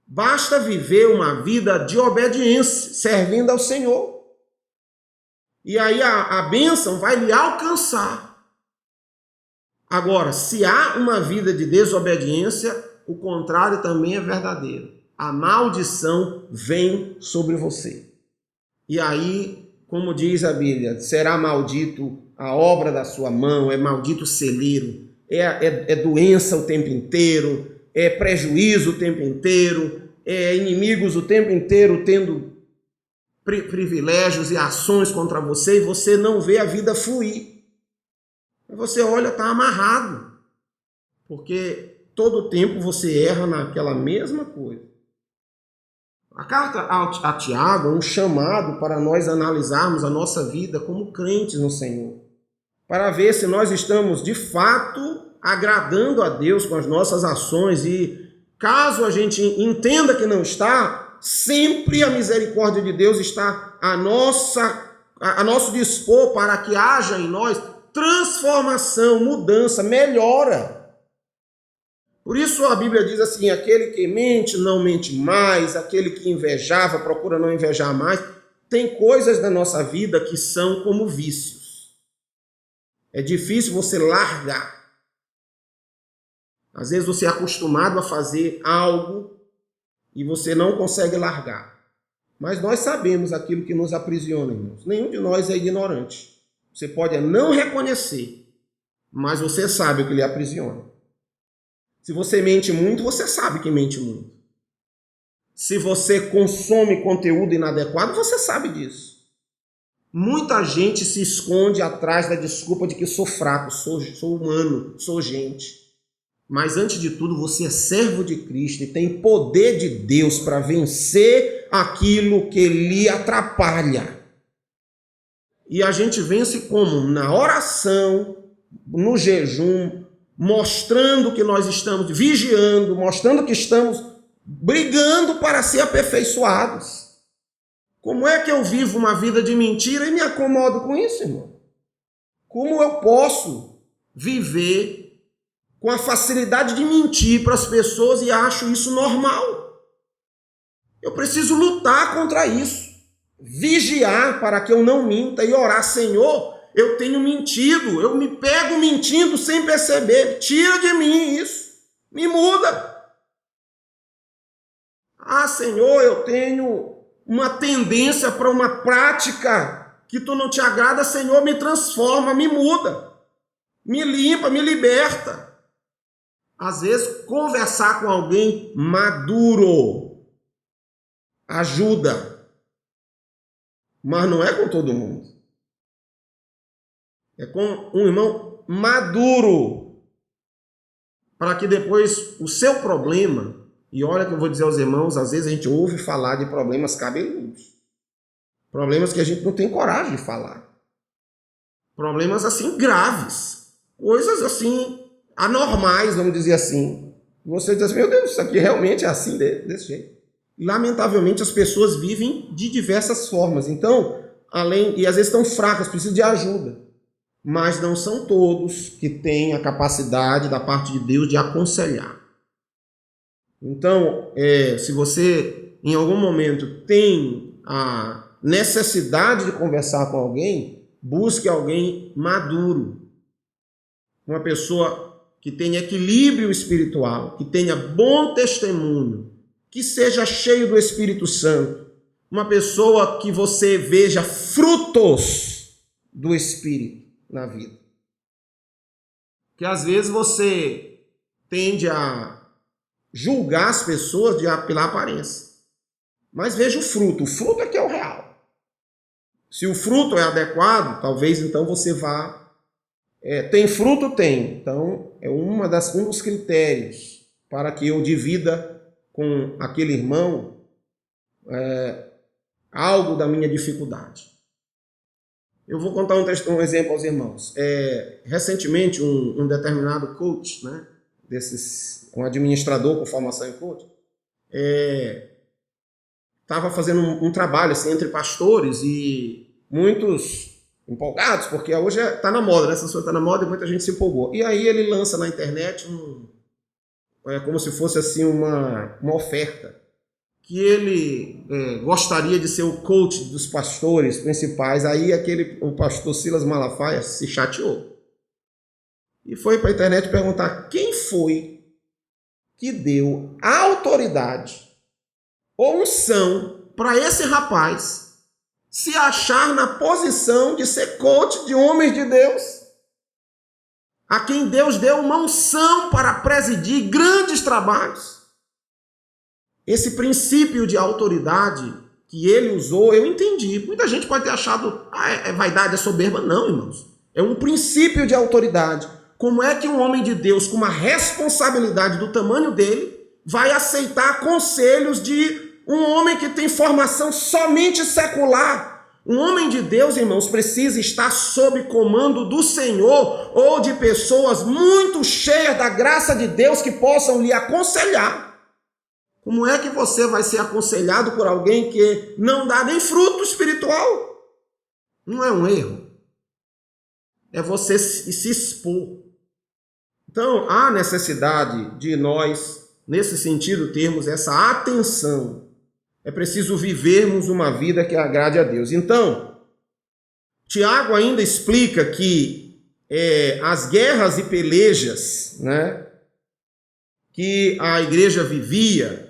Basta viver uma vida de obediência, servindo ao Senhor. E aí a bênção vai lhe alcançar. Agora, se há uma vida de desobediência, o contrário também é verdadeiro. A maldição vem sobre você. E aí, como diz a Bíblia, será maldito a obra da sua mão, é maldito o celeiro, é doença o tempo inteiro, é prejuízo o tempo inteiro, é inimigos o tempo inteiro tendo privilégios e ações contra você e você não vê a vida fluir. Você olha, está amarrado, porque todo o tempo você erra naquela mesma coisa. A carta a Tiago é um chamado para nós analisarmos a nossa vida como crentes no Senhor, para ver se nós estamos de fato agradando a Deus com as nossas ações e caso a gente entenda que não está, sempre a misericórdia de Deus está a nosso dispor para que haja em nós transformação, mudança, melhora. Por isso a Bíblia diz assim, aquele que mente não mente mais, aquele que invejava procura não invejar mais. Tem coisas da nossa vida que são como vícios. É difícil você largar. Às vezes você é acostumado a fazer algo e você não consegue largar. Mas nós sabemos aquilo que nos aprisiona, irmãos. Nenhum de nós é ignorante. Você pode não reconhecer, mas você sabe o que lhe aprisiona. Se você mente muito, você sabe que mente muito. Se você consome conteúdo inadequado, você sabe disso. Muita gente se esconde atrás da desculpa de que sou fraco, sou humano, sou gente. Mas antes de tudo, você é servo de Cristo e tem poder de Deus para vencer aquilo que lhe atrapalha. E a gente vence como? Na oração, no jejum, mostrando que nós estamos vigiando, mostrando que estamos brigando para ser aperfeiçoados. Como é que eu vivo uma vida de mentira e me acomodo com isso, irmão? Como eu posso viver com a facilidade de mentir para as pessoas e acho isso normal? Eu preciso lutar contra isso, vigiar para que eu não minta e orar: Senhor, eu tenho mentido, eu me pego mentindo sem perceber, tira de mim isso, me muda. Ah, Senhor, eu tenho uma tendência para uma prática que tu não te agrada, Senhor, me transforma, me muda, me limpa, me liberta. Às vezes, conversar com alguém maduro ajuda, mas não é com todo mundo. É com um irmão maduro, para que depois o seu problema, e olha que eu vou dizer aos irmãos, às vezes a gente ouve falar de problemas cabeludos, problemas que a gente não tem coragem de falar, problemas assim graves, coisas assim anormais, vamos dizer assim. Você diz assim: meu Deus, isso aqui realmente é assim, desse jeito. Lamentavelmente as pessoas vivem de diversas formas, então, e às vezes estão fracas, precisam de ajuda, mas não são todos que têm a capacidade da parte de Deus de aconselhar. Então, se você em algum momento tem a necessidade de conversar com alguém, busque alguém maduro, uma pessoa que tenha equilíbrio espiritual, que tenha bom testemunho, que seja cheio do Espírito Santo, uma pessoa que você veja frutos do Espírito na vida. Que às vezes você tende a julgar as pessoas pela aparência, mas veja o fruto é que é o real. Se o fruto é adequado, talvez então você vá... tem fruto? Tem. Então, é um dos critérios para que eu divida com aquele irmão algo da minha dificuldade. Eu vou contar um exemplo aos irmãos. Recentemente, um determinado coach, né, um administrador com formação em coach, estava fazendo um trabalho assim, entre pastores, e muitos empolgados, porque hoje está na moda, né? Essa pessoa está na moda e muita gente se empolgou. E aí ele lança na internet como se fosse assim uma oferta, que ele gostaria de ser o coach dos pastores principais. Aí o pastor Silas Malafaia se chateou e foi para a internet perguntar quem foi que deu a autoridade ou unção para esse rapaz se achar na posição de ser coach de homens de Deus, a quem Deus deu uma unção para presidir grandes trabalhos. Esse princípio de autoridade que ele usou, eu entendi. Muita gente pode ter achado, é vaidade, é soberba. Não, irmãos. É um princípio de autoridade. Como é que um homem de Deus, com uma responsabilidade do tamanho dele, vai aceitar conselhos de um homem que tem formação somente secular? Um homem de Deus, irmãos, precisa estar sob comando do Senhor ou de pessoas muito cheias da graça de Deus que possam lhe aconselhar. Como é que você vai ser aconselhado por alguém que não dá nem fruto espiritual? Não é um erro? É você se expor. Então, há necessidade de nós, nesse sentido, termos essa atenção. É preciso vivermos uma vida que agrade a Deus. Então, Tiago ainda explica que as guerras e pelejas, né, que a igreja vivia,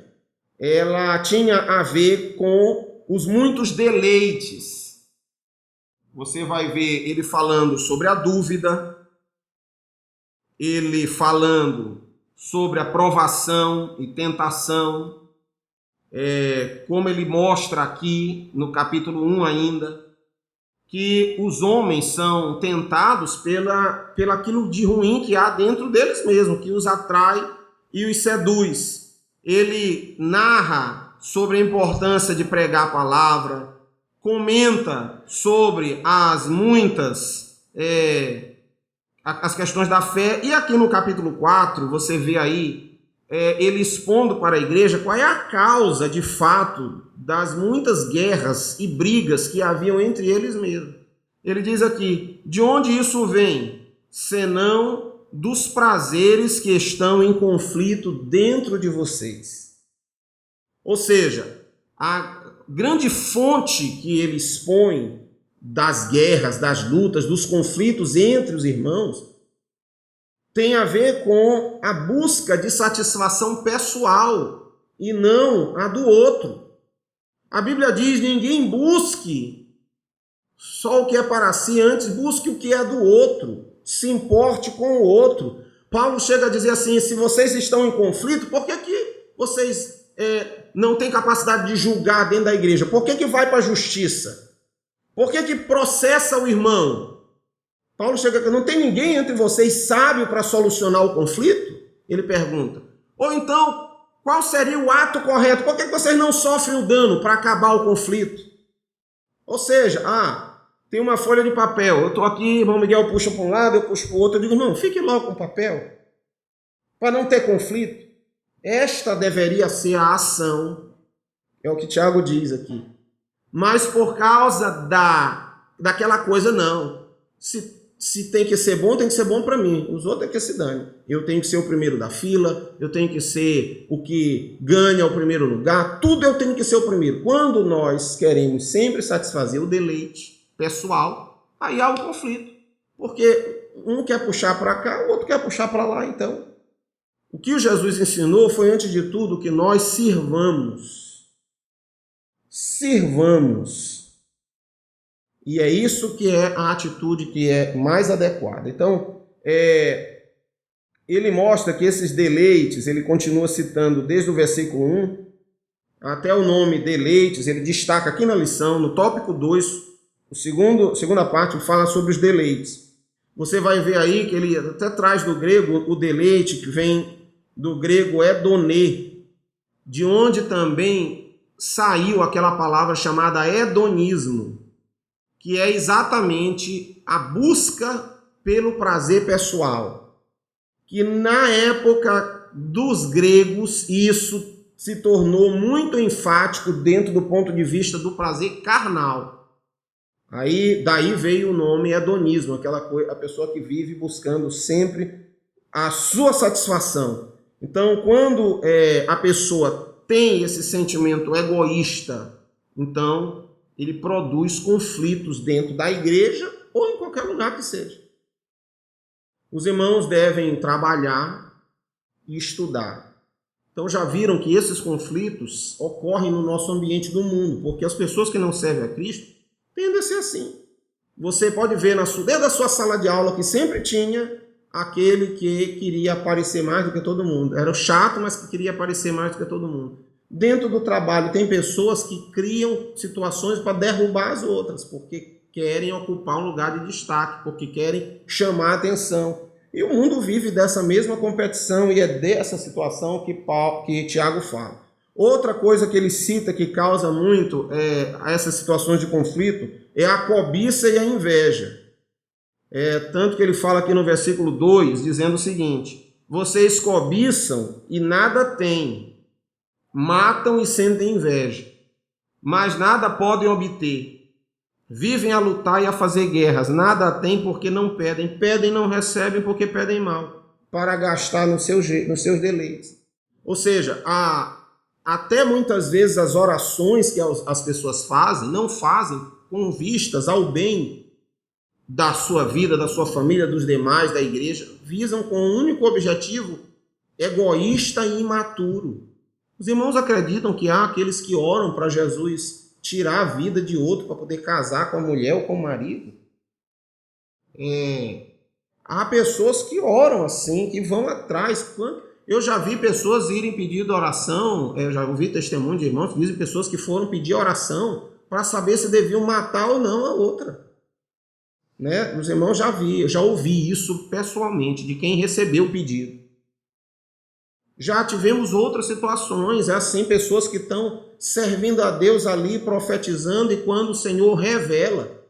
ela tinha a ver com os muitos deleites. Você vai ver ele falando sobre a dúvida, ele falando sobre a provação e tentação, como ele mostra aqui no capítulo 1 ainda, que os homens são tentados pelo aquilo de ruim que há dentro deles mesmos, que os atrai e os seduz. Ele narra sobre a importância de pregar a palavra, comenta sobre as muitas as questões da fé, e aqui no capítulo 4 você vê aí ele expondo para a igreja qual é a causa, de fato, das muitas guerras e brigas que haviam entre eles mesmos. Ele diz aqui, de onde isso vem? Senão dos prazeres que estão em conflito dentro de vocês. Ou seja, a grande fonte que ele expõe das guerras, das lutas, dos conflitos entre os irmãos, tem a ver com a busca de satisfação pessoal e não a do outro. A Bíblia diz, ninguém busque só o que é para si, antes busque o que é do outro, se importe com o outro. Paulo chega a dizer assim, se vocês estão em conflito, por que vocês não têm capacidade de julgar dentro da igreja? Por que vai para a justiça? Por que processa o irmão? Paulo chega aqui, não tem ninguém entre vocês sábio para solucionar o conflito? Ele pergunta. Ou então, qual seria o ato correto? Por que vocês não sofrem o dano para acabar o conflito? Ou seja, tem uma folha de papel, eu estou aqui, irmão Miguel puxa para um lado, eu puxo para o outro, eu digo, irmão, fique logo com o papel, para não ter conflito. Esta deveria ser a ação, é o que Tiago diz aqui. Mas por causa daquela coisa, não. Se tem que ser bom para mim. Os outros é que se dane. Eu tenho que ser o primeiro da fila, eu tenho que ser o que ganha o primeiro lugar, tudo eu tenho que ser o primeiro. Quando nós queremos sempre satisfazer o deleite pessoal, aí há um conflito. Porque um quer puxar para cá, o outro quer puxar para lá. Então, o que o Jesus ensinou foi, antes de tudo, que nós sirvamos. Sirvamos. E é isso que é a atitude que é mais adequada. Então, ele mostra que esses deleites, ele continua citando desde o versículo 1 até o nome deleites, ele destaca aqui na lição, no tópico 2, segunda parte, fala sobre os deleites. Você vai ver aí que ele até traz do grego o deleite, que vem do grego edonê, de onde também saiu aquela palavra chamada hedonismo, que é exatamente a busca pelo prazer pessoal. Que na época dos gregos isso se tornou muito enfático dentro do ponto de vista do prazer carnal. Daí veio o nome hedonismo, a pessoa que vive buscando sempre a sua satisfação. Então, quando a pessoa tem esse sentimento egoísta, então ele produz conflitos dentro da igreja ou em qualquer lugar que seja. Os irmãos devem trabalhar e estudar. Então já viram que esses conflitos ocorrem no nosso ambiente do mundo, porque as pessoas que não servem a Cristo tendem a ser assim. Você pode ver dentro da sua sala de aula que sempre tinha aquele que queria aparecer mais do que todo mundo. Era o chato, mas que queria aparecer mais do que todo mundo. Dentro do trabalho tem pessoas que criam situações para derrubar as outras, porque querem ocupar um lugar de destaque, porque querem chamar a atenção. E o mundo vive dessa mesma competição e é dessa situação que Tiago fala. Outra coisa que ele cita que causa muito essas situações de conflito é a cobiça e a inveja. Tanto que ele fala aqui no versículo 2, dizendo o seguinte: vocês cobiçam e nada têm, matam e sentem inveja, mas nada podem obter. Vivem a lutar e a fazer guerras, nada têm porque não pedem, pedem e não recebem porque pedem mal, para gastar nos seus deleites. Ou seja, até muitas vezes as orações que as pessoas fazem, não fazem com vistas ao bem da sua vida, da sua família, dos demais, da igreja, visam com um único objetivo egoísta e imaturo. Os irmãos acreditam que há aqueles que oram para Jesus tirar a vida de outro para poder casar com a mulher ou com o marido? Há pessoas que oram assim, que vão atrás. Eu já vi pessoas irem pedir oração, eu já ouvi testemunho de irmãos que dizem pessoas que foram pedir oração para saber se deviam matar ou não a outra. Os irmãos eu já ouvi isso pessoalmente, de quem recebeu o pedido. Já tivemos outras situações, assim, pessoas que estão servindo a Deus ali, profetizando, e quando o Senhor revela,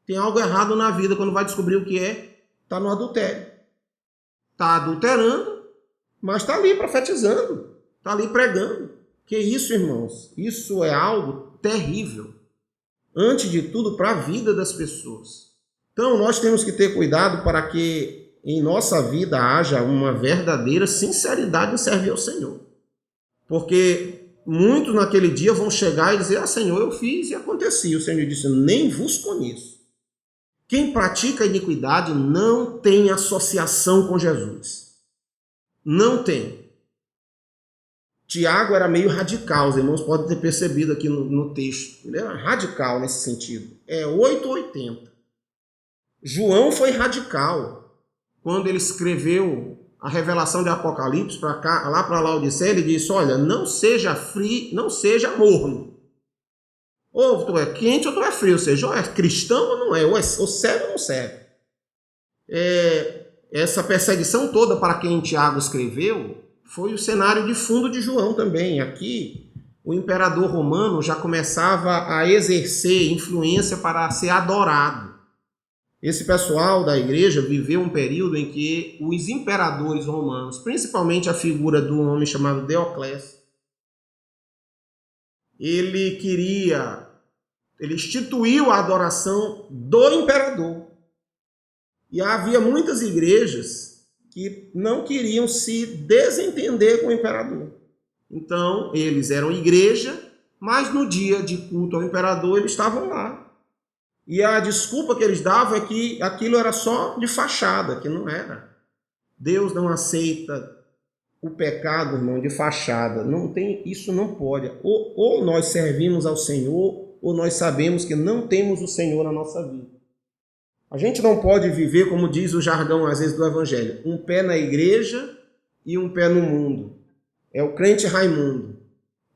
tem algo errado na vida, quando vai descobrir o que está no adultério. Está adulterando, mas está ali profetizando, está ali pregando. Que isso, irmãos? Isso é algo terrível. Antes de tudo, para a vida das pessoas. Então, nós temos que ter cuidado para que em nossa vida haja uma verdadeira sinceridade em servir ao Senhor. Porque muitos naquele dia vão chegar e dizer: Senhor, eu fiz e acontecia. O Senhor disse: nem vos conheço. Quem pratica a iniquidade não tem associação com Jesus. Não tem. Tiago era meio radical, os irmãos podem ter percebido aqui no texto. Ele era radical nesse sentido. É 880. João foi radical. Quando ele escreveu a revelação de Apocalipse lá para Laodiceia, ele disse: olha, não seja frio, não seja morno. Ou tu é quente ou tu é frio, ou seja, ou é cristão ou não é, ou serve ou não serve. Essa perseguição toda para quem Tiago escreveu foi o cenário de fundo de João também. Aqui, o imperador romano já começava a exercer influência para ser adorado. Esse pessoal da igreja viveu um período em que os imperadores romanos, principalmente a figura de um homem chamado Dioclésio, ele instituiu a adoração do imperador. E havia muitas igrejas que não queriam se desentender com o imperador. Então, eles eram igreja, mas no dia de culto ao imperador eles estavam lá. E a desculpa que eles davam é que aquilo era só de fachada, que não era. Deus não aceita o pecado, irmão, de fachada. Não tem, isso não pode. Ou nós servimos ao Senhor, ou nós sabemos que não temos o Senhor na nossa vida. A gente não pode viver, como diz o jargão às vezes do Evangelho, um pé na igreja e um pé no mundo. É o crente Raimundo.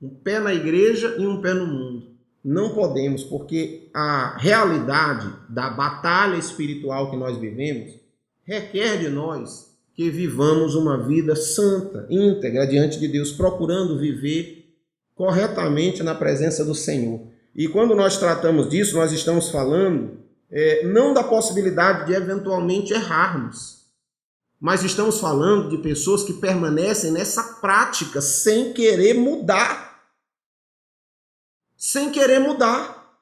Um pé na igreja e um pé no mundo. Não podemos, porque a realidade da batalha espiritual que nós vivemos requer de nós que vivamos uma vida santa, íntegra diante de Deus, procurando viver corretamente na presença do Senhor. E quando nós tratamos disso, nós estamos falando não da possibilidade de eventualmente errarmos, mas estamos falando de pessoas que permanecem nessa prática sem querer mudar. Sem querer mudar.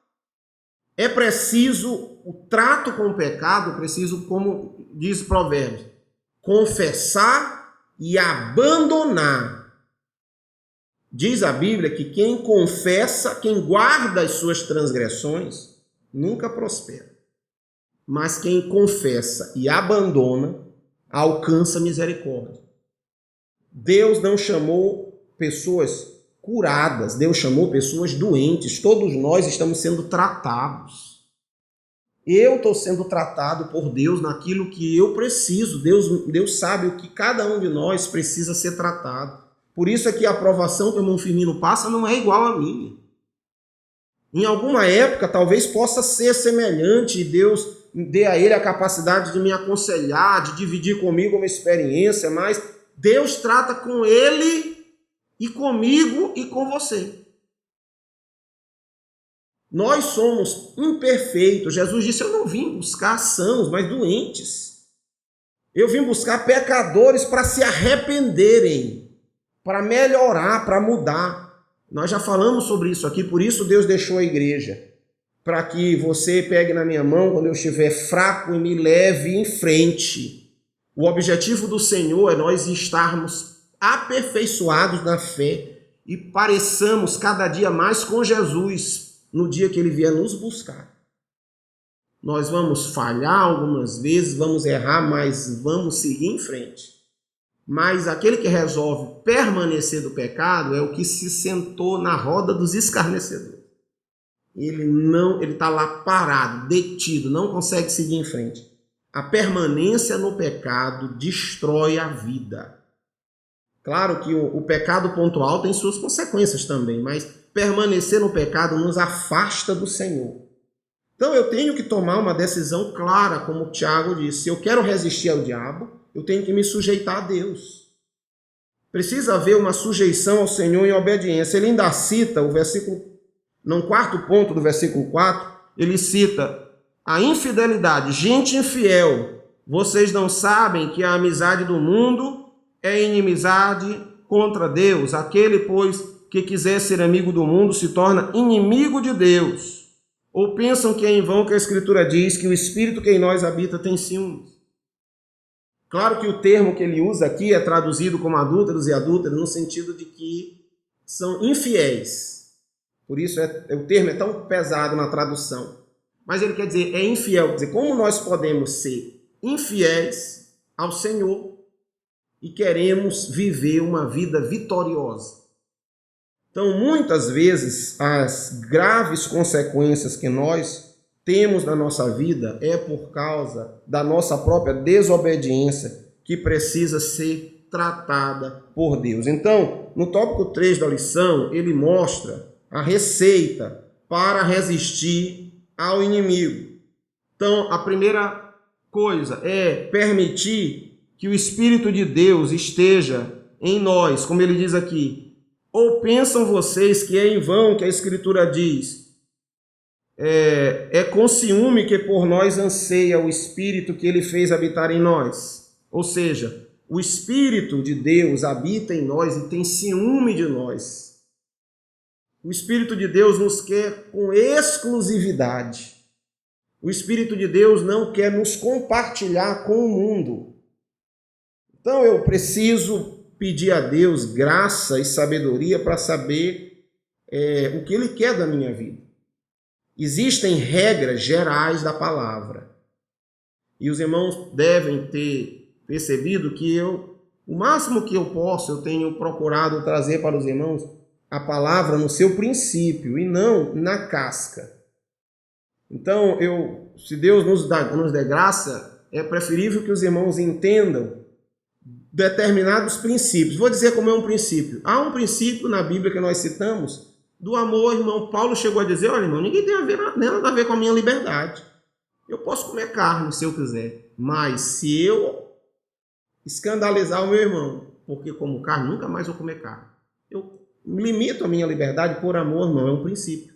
É preciso o trato com o pecado, preciso, como diz o Provérbios, confessar e abandonar. Diz a Bíblia que quem confessa, quem guarda as suas transgressões, nunca prospera. Mas quem confessa e abandona, alcança misericórdia. Deus não chamou pessoas curadas, Deus chamou pessoas doentes. Todos nós estamos sendo tratados. Eu estou sendo tratado por Deus naquilo que eu preciso. Deus sabe o que cada um de nós precisa ser tratado. Por isso é que a aprovação que o irmão Firmino passa não é igual à minha. Em alguma época talvez possa ser semelhante e Deus dê a ele a capacidade de me aconselhar, de dividir comigo uma experiência, mas Deus trata com ele e comigo e com você. Nós somos imperfeitos. Jesus disse: eu não vim buscar sãos, mas doentes. Eu vim buscar pecadores para se arrependerem, para melhorar, para mudar. Nós já falamos sobre isso aqui, por isso Deus deixou a igreja. Para que você pegue na minha mão quando eu estiver fraco e me leve em frente. O objetivo do Senhor é nós estarmos aperfeiçoados na fé e pareçamos cada dia mais com Jesus no dia que Ele vier nos buscar. Nós vamos falhar algumas vezes, vamos errar, mas vamos seguir em frente. Mas aquele que resolve permanecer do pecado é o que se sentou na roda dos escarnecedores. Ele está lá parado, detido, não consegue seguir em frente. A permanência no pecado destrói a vida. Claro que o pecado pontual tem suas consequências também, mas permanecer no pecado nos afasta do Senhor. Então eu tenho que tomar uma decisão clara, como o Tiago disse. Se eu quero resistir ao diabo, eu tenho que me sujeitar a Deus. Precisa haver uma sujeição ao Senhor em obediência. Ele ainda cita o versículo, no quarto ponto do versículo 4, ele cita a infidelidade. Gente infiel, vocês não sabem que a amizade do mundo é inimizade contra Deus. Aquele, pois, que quiser ser amigo do mundo se torna inimigo de Deus. Ou pensam que é em vão que a Escritura diz que o Espírito que em nós habita tem ciúmes. Claro que o termo que ele usa aqui é traduzido como adúlteros e adúlteras no sentido de que são infiéis. Por isso o termo é tão pesado na tradução. Mas ele quer dizer, é infiel. Quer dizer, como nós podemos ser infiéis ao Senhor e queremos viver uma vida vitoriosa. Então, muitas vezes, as graves consequências que nós temos na nossa vida é por causa da nossa própria desobediência que precisa ser tratada por Deus. Então, no tópico 3 da lição, ele mostra a receita para resistir ao inimigo. Então, a primeira coisa é permitir que o Espírito de Deus esteja em nós, como ele diz aqui. Ou pensam vocês que é em vão que a Escritura diz, é com ciúme que por nós anseia o Espírito que ele fez habitar em nós. Ou seja, o Espírito de Deus habita em nós e tem ciúme de nós. O Espírito de Deus nos quer com exclusividade. O Espírito de Deus não quer nos compartilhar com o mundo. Então eu preciso pedir a Deus graça e sabedoria para saber o que Ele quer da minha vida. Existem regras gerais da palavra. E os irmãos devem ter percebido que o máximo que eu posso, eu tenho procurado trazer para os irmãos a palavra no seu princípio e não na casca. Então, se Deus nos der graça, é preferível que os irmãos entendam determinados princípios. Vou dizer como é um princípio. Há um princípio na Bíblia que nós citamos do amor, irmão. Paulo chegou a dizer, olha, irmão, ninguém tem nada a ver com a minha liberdade. Eu posso comer carne se eu quiser, mas se eu escandalizar o meu irmão, porque como carne, nunca mais vou comer carne. Eu limito a minha liberdade por amor, irmão, é um princípio.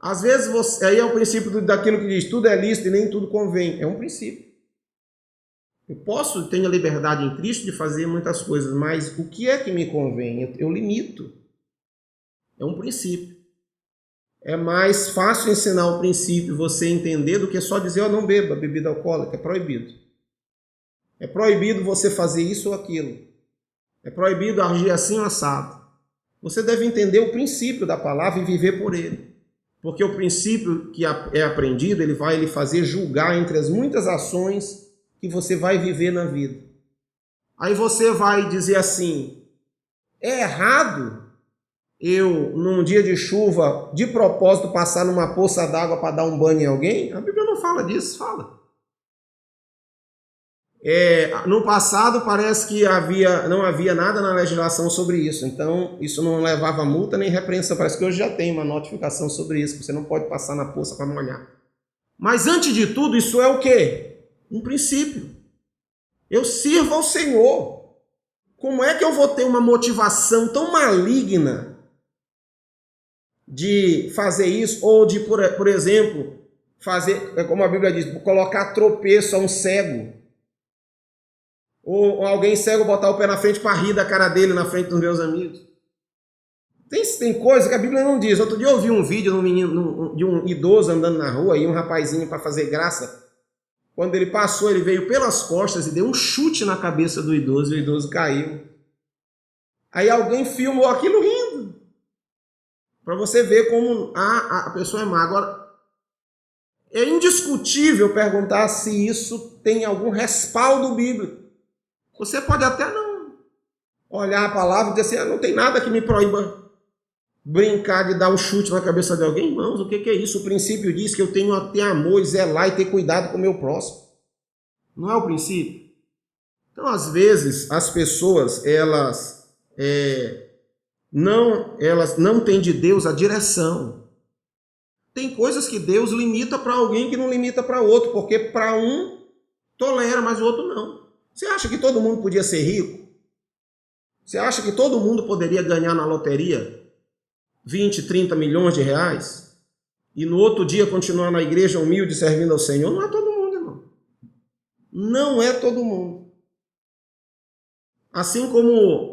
Às vezes, aí é o princípio daquilo que diz, tudo é lícito e nem tudo convém. É um princípio. Eu tenho a liberdade em Cristo de fazer muitas coisas, mas o que é que me convém? Eu limito. É um princípio. É mais fácil ensinar o princípio, você entender, do que só dizer, não beba bebida alcoólica, é proibido. É proibido você fazer isso ou aquilo. É proibido agir assim ou assado. Você deve entender o princípio da palavra e viver por ele. Porque o princípio que é aprendido, ele vai lhe fazer julgar entre as muitas ações que você vai viver na vida. Aí você vai dizer assim, é errado eu, num dia de chuva, de propósito, passar numa poça d'água para dar um banho em alguém? A Bíblia não fala disso, fala. No passado parece que não havia nada na legislação sobre isso, então isso não levava multa nem repreensão. Parece que hoje já tem uma notificação sobre isso, que você não pode passar na poça para molhar. Mas antes de tudo, isso é o quê? Um princípio. Eu sirvo ao Senhor. Como é que eu vou ter uma motivação tão maligna de fazer isso? Ou de, por exemplo, fazer, como a Bíblia diz, colocar tropeço a um cego. Ou alguém cego botar o pé na frente para rir da cara dele na frente dos meus amigos. Tem coisa que a Bíblia não diz. Outro dia eu ouvi um vídeo de um idoso andando na rua e um rapazinho, para fazer graça, quando ele passou, ele veio pelas costas e deu um chute na cabeça do idoso e o idoso caiu. Aí alguém filmou aquilo rindo. Para você ver como a pessoa é má. Agora, é indiscutível perguntar se isso tem algum respaldo bíblico. Você pode até não olhar a palavra e dizer assim, não tem nada que me proíba brincar de dar um chute na cabeça de alguém. Irmãos, o que é isso? O princípio diz que eu tenho a ter amor e zelar e ter cuidado com o meu próximo. Não é o princípio? Então, às vezes, as pessoas, elas não têm de Deus a direção. Tem coisas que Deus limita para alguém que não limita para outro, porque para um tolera, mas o outro não. Você acha que todo mundo podia ser rico? Você acha que todo mundo poderia ganhar na loteria 20, 30 milhões de reais? E no outro dia continuar na igreja humilde servindo ao Senhor? Não é todo mundo, irmão. Não é todo mundo. Assim como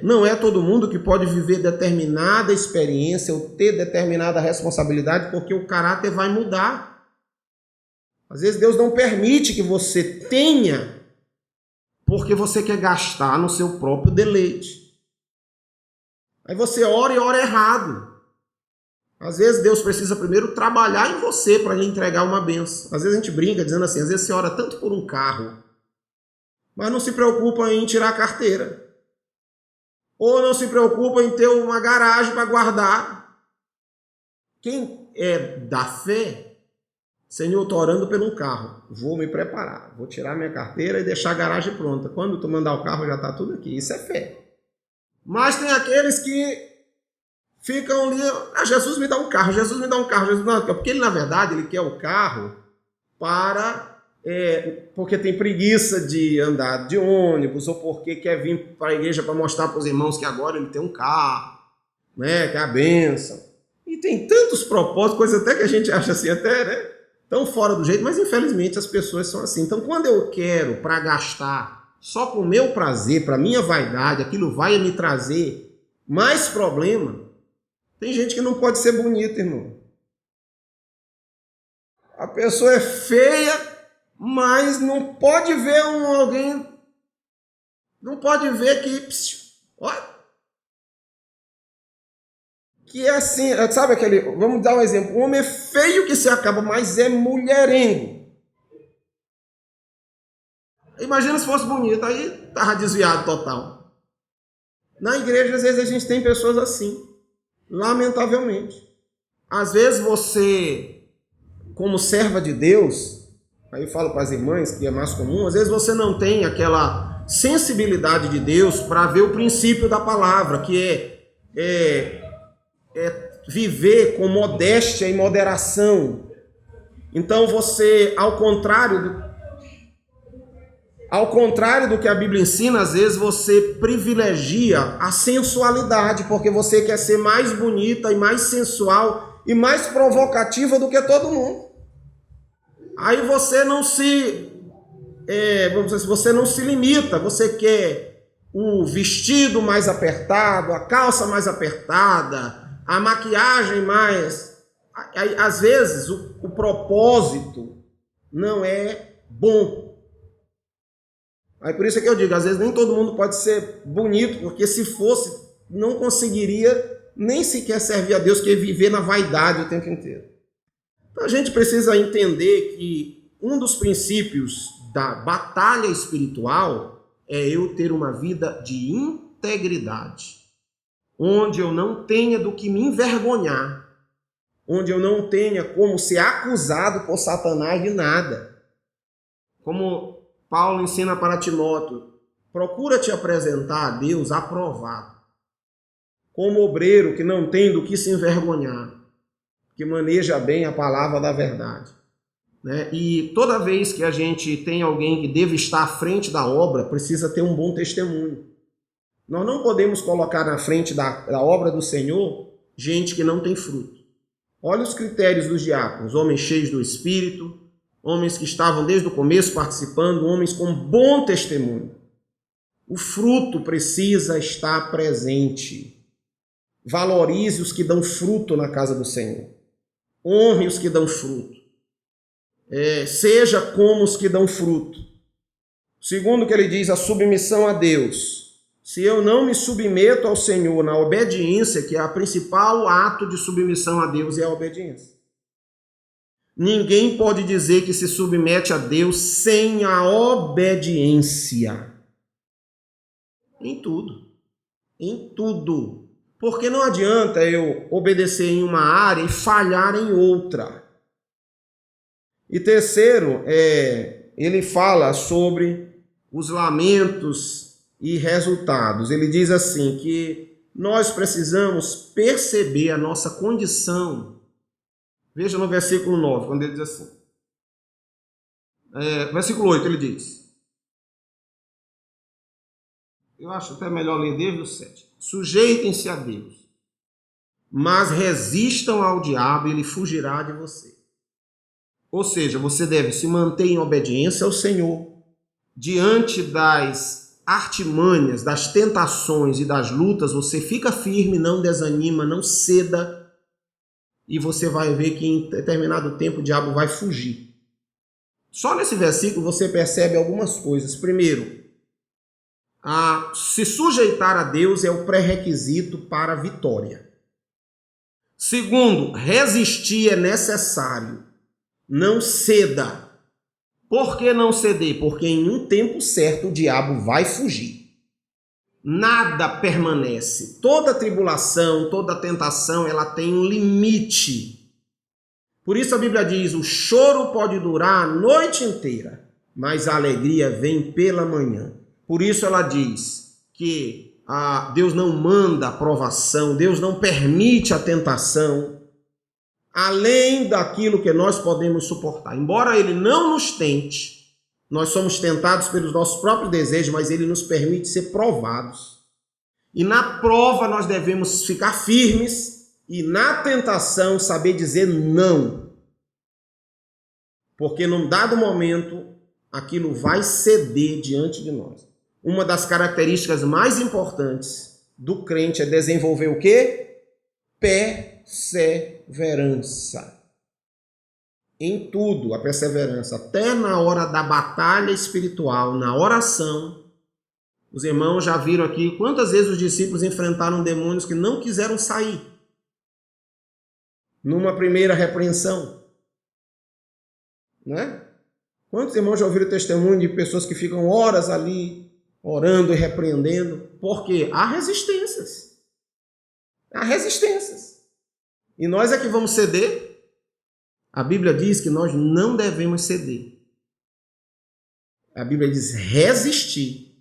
não é todo mundo que pode viver determinada experiência ou ter determinada responsabilidade, porque o caráter vai mudar. Às vezes Deus não permite que você tenha, porque você quer gastar no seu próprio deleite. Aí você ora e ora errado. Às vezes Deus precisa primeiro trabalhar em você para lhe entregar uma bênção. Às vezes a gente brinca dizendo assim, às vezes você ora tanto por um carro, mas não se preocupa em tirar a carteira. Ou não se preocupa em ter uma garagem para guardar. Quem é da fé, Senhor, estou orando por um carro, vou me preparar, vou tirar minha carteira e deixar a garagem pronta. Quando tu mandar o carro já está tudo aqui, isso é fé. Mas tem aqueles que ficam ali, Jesus me dá um carro, Jesus me dá um carro, Jesus me dá um carro. Porque ele, na verdade, ele quer o carro porque tem preguiça de andar de ônibus, ou porque quer vir para a igreja para mostrar para os irmãos que agora ele tem um carro, né, que é a bênção. E tem tantos propósitos, coisas até que a gente acha assim, até, né, tão fora do jeito, mas infelizmente as pessoas são assim. Então, quando eu quero para gastar só com o meu prazer, para minha vaidade, aquilo vai me trazer mais problema. Tem gente que não pode ser bonita, irmão. A pessoa é feia, mas não pode ver alguém, não pode ver que é assim, sabe aquele, vamos dar um exemplo, o homem é feio que se acaba, mas é mulherengo. Imagina se fosse bonito, aí estava desviado total. Na igreja, às vezes, a gente tem pessoas assim, lamentavelmente. Às vezes você, como serva de Deus, aí eu falo para as irmãs, que é mais comum, às vezes você não tem aquela sensibilidade de Deus para ver o princípio da palavra, que é viver com modéstia e moderação. Então você, ao contrário do que a Bíblia ensina, às vezes você privilegia a sensualidade, porque você quer ser mais bonita e mais sensual e mais provocativa do que todo mundo. Aí você não você não se limita, você quer o vestido mais apertado, a calça mais apertada, a maquiagem mais... Às vezes o propósito não é bom. Aí por isso é que eu digo, às vezes nem todo mundo pode ser bonito, porque se fosse, não conseguiria nem sequer servir a Deus, que é viver na vaidade o tempo inteiro. Então a gente precisa entender que um dos princípios da batalha espiritual é eu ter uma vida de integridade, onde eu não tenha do que me envergonhar, onde eu não tenha como ser acusado por Satanás de nada. Como Paulo ensina para Timóteo, procura te apresentar a Deus aprovado, como obreiro que não tem do que se envergonhar, que maneja bem a palavra da verdade. Né? E toda vez que a gente tem alguém que deve estar à frente da obra, precisa ter um bom testemunho. Nós não podemos colocar na frente da obra do Senhor gente que não tem fruto. Olha os critérios dos diáconos: homens cheios do Espírito, homens que estavam desde o começo participando, homens com bom testemunho. O fruto precisa estar presente. Valorize os que dão fruto na casa do Senhor. Honre os que dão fruto. Seja como os que dão fruto. Segundo que ele diz, a submissão a Deus. Se eu não me submeto ao Senhor na obediência, que é o principal ato de submissão a Deus, é a obediência. Ninguém pode dizer que se submete a Deus sem a obediência. Em tudo. Em tudo. Porque não adianta eu obedecer em uma área e falhar em outra. E terceiro, ele fala sobre os lamentos e resultados. Ele diz assim que nós precisamos perceber a nossa condição. Veja no versículo 9, quando ele diz assim. Versículo 8, ele diz. Eu acho até melhor ler desde o 7. Sujeitem-se a Deus, mas resistam ao diabo e ele fugirá de você. Ou seja, você deve se manter em obediência ao Senhor, diante das artimanhas, das tentações e das lutas, você fica firme, não desanima, não ceda, e você vai ver que em determinado tempo o diabo vai fugir. Só nesse versículo você percebe algumas coisas. Primeiro, se sujeitar a Deus é o pré-requisito para a vitória. Segundo, resistir é necessário. Não ceda. Por que não ceder? Porque em um tempo certo o diabo vai fugir. Nada permanece. Toda tribulação, toda tentação, ela tem um limite. Por isso a Bíblia diz, o choro pode durar a noite inteira, mas a alegria vem pela manhã. Por isso ela diz que Deus não manda a provação, Deus não permite a tentação, além daquilo que nós podemos suportar. Embora Ele não nos tente, nós somos tentados pelos nossos próprios desejos, mas Ele nos permite ser provados. E na prova nós devemos ficar firmes e na tentação saber dizer não. Porque num dado momento aquilo vai ceder diante de nós. Uma das características mais importantes do crente é desenvolver o quê? Perseverança. Em tudo, a perseverança. Até na hora da batalha espiritual, na oração. Os irmãos já viram aqui quantas vezes os discípulos enfrentaram demônios que não quiseram sair. Numa primeira repreensão. Né? Quantos irmãos já ouviram testemunho de pessoas que ficam horas ali orando e repreendendo? Porque há resistências. Há resistências. E nós é que vamos ceder? A Bíblia diz que nós não devemos ceder. A Bíblia diz resistir.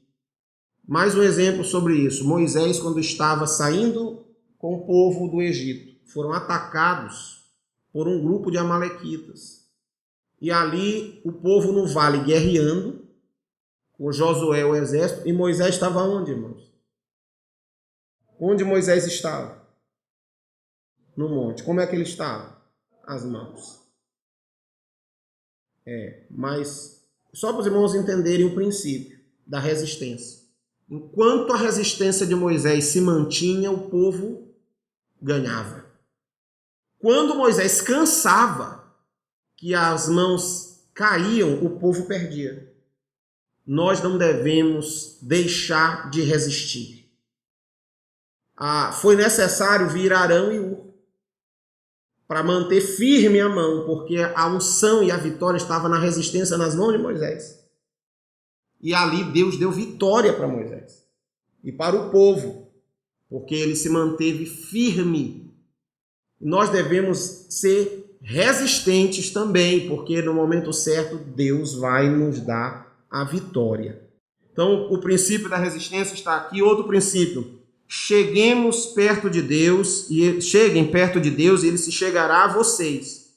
Mais um exemplo sobre isso. Moisés, quando estava saindo com o povo do Egito, foram atacados por um grupo de amalequitas. E ali o povo no vale guerreando, com Josué, o exército, e Moisés estava onde, irmãos? Onde Moisés estava? No monte. Como é que ele estava? As mãos. Mas só para os irmãos entenderem o princípio da resistência. Enquanto a resistência de Moisés se mantinha, o povo ganhava. Quando Moisés cansava, que as mãos caíam, o povo perdia. Nós não devemos deixar de resistir. Foi necessário vir Arão e Hur para manter firme a mão, porque a unção e a vitória estavam na resistência nas mãos de Moisés. E ali Deus deu vitória para Moisés e para o povo, porque ele se manteve firme. Nós devemos ser resistentes também, porque no momento certo Deus vai nos dar a vitória. Então, o princípio da resistência está aqui. Outro princípio: cheguem perto de Deus e ele se chegará a vocês.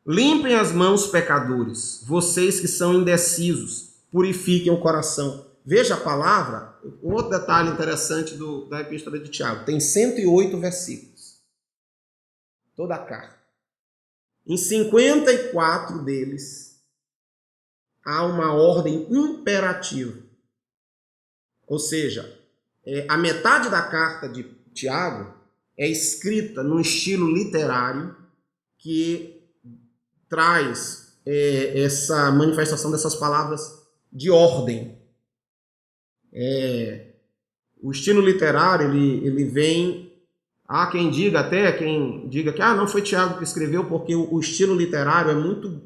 Limpem as mãos, pecadores, vocês que são indecisos, purifiquem o coração. Veja a palavra, um outro detalhe interessante da epístola de Tiago, tem 108 versículos, toda a carta. Em 54 deles há uma ordem imperativa, ou seja, a metade da carta de Tiago é escrita num estilo literário que traz essa manifestação dessas palavras de ordem. O estilo literário ele vem. Há quem diga que não foi Tiago que escreveu, porque o estilo literário é muito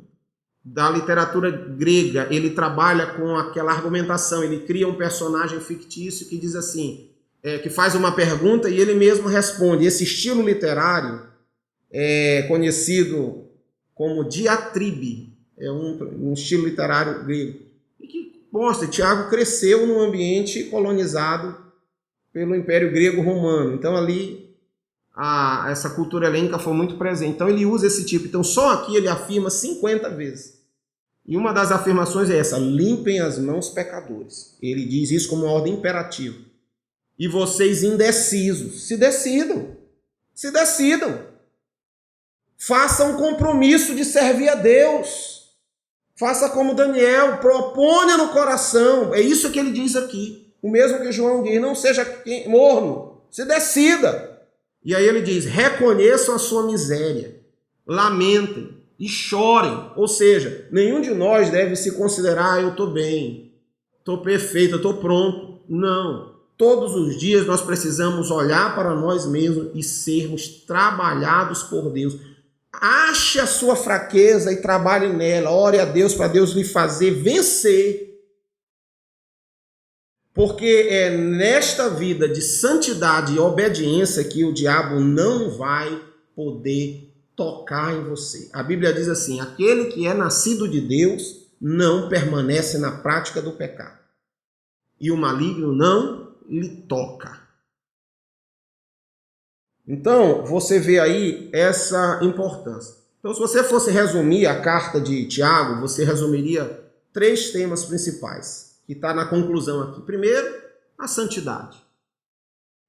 da literatura grega. Ele trabalha com aquela argumentação, ele cria um personagem fictício que diz assim, que faz uma pergunta e ele mesmo responde. Esse estilo literário é conhecido como diatribe, é um estilo literário grego. E que mostra, Tiago cresceu num ambiente colonizado pelo Império Grego-Romano. Então ali essa cultura helênica foi muito presente. Então ele usa esse tipo. Então só aqui ele afirma 50 vezes. E uma das afirmações é essa: limpem as mãos, pecadores. Ele diz isso como uma ordem imperativa. E vocês indecisos, se decidam. Se decidam. Façam um compromisso de servir a Deus. Faça como Daniel, proponha no coração. É isso que ele diz aqui. O mesmo que João diz, não seja morno, se decida. E aí ele diz, reconheçam a sua miséria, lamentem e chorem. Ou seja, nenhum de nós deve se considerar, eu estou bem, estou perfeito, eu estou pronto. Não. Todos os dias nós precisamos olhar para nós mesmos e sermos trabalhados por Deus. Ache a sua fraqueza e trabalhe nela. Ore a Deus para Deus lhe fazer vencer. Porque é nesta vida de santidade e obediência que o diabo não vai poder tocar em você. A Bíblia diz assim, aquele que é nascido de Deus não permanece na prática do pecado. E o maligno não lhe toca. Então, você vê aí essa importância. Então, se você fosse resumir a carta de Tiago, você resumiria 3 temas principais, que está na conclusão aqui. Primeiro, a santidade,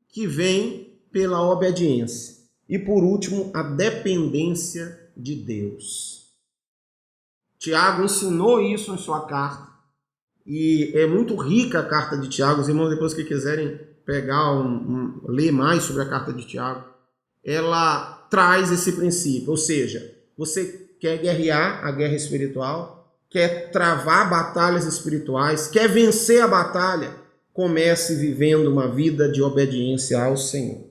que vem pela obediência. E por último, a dependência de Deus. Tiago ensinou isso em sua carta. E é muito rica a carta de Tiago. Os irmãos, depois que quiserem pegar, ler mais sobre a carta de Tiago, ela traz esse princípio. Ou seja, você quer guerrear a guerra espiritual, quer travar batalhas espirituais, quer vencer a batalha, comece vivendo uma vida de obediência ao Senhor.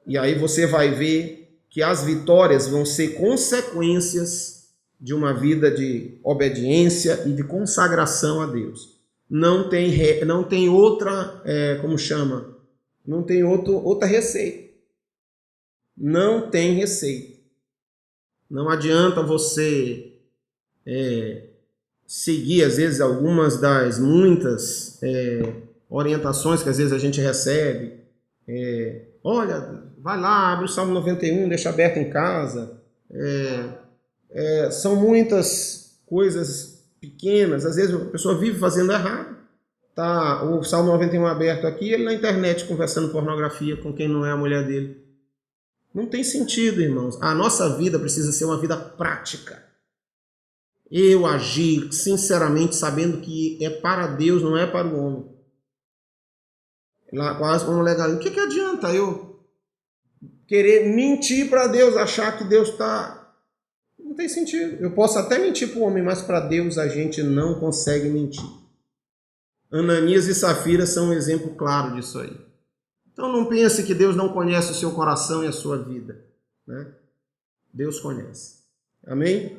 E aí você vai ver que as vitórias vão ser consequências de uma vida de obediência e de consagração a Deus. Não tem outra, não tem outra receita. Não tem receita. Não adianta você seguir, às vezes, algumas das muitas orientações que às vezes a gente recebe. Olha, vai lá, abre o Salmo 91, deixa aberto em casa. São muitas coisas pequenas, às vezes a pessoa vive fazendo errado. Tá o Salmo 91 aberto aqui, ele na internet conversando pornografia com quem não é a mulher dele. Não tem sentido, irmãos. A nossa vida precisa ser uma vida prática. Eu agir sinceramente sabendo que é para Deus, não é para o homem. Lá quase como legal. O que adianta eu querer mentir para Deus, achar que Deus está... Não tem sentido. Eu posso até mentir para o homem, mas para Deus a gente não consegue mentir. Ananias e Safira são um exemplo claro disso aí. Então não pense que Deus não conhece o seu coração e a sua vida, né? Deus conhece. Amém?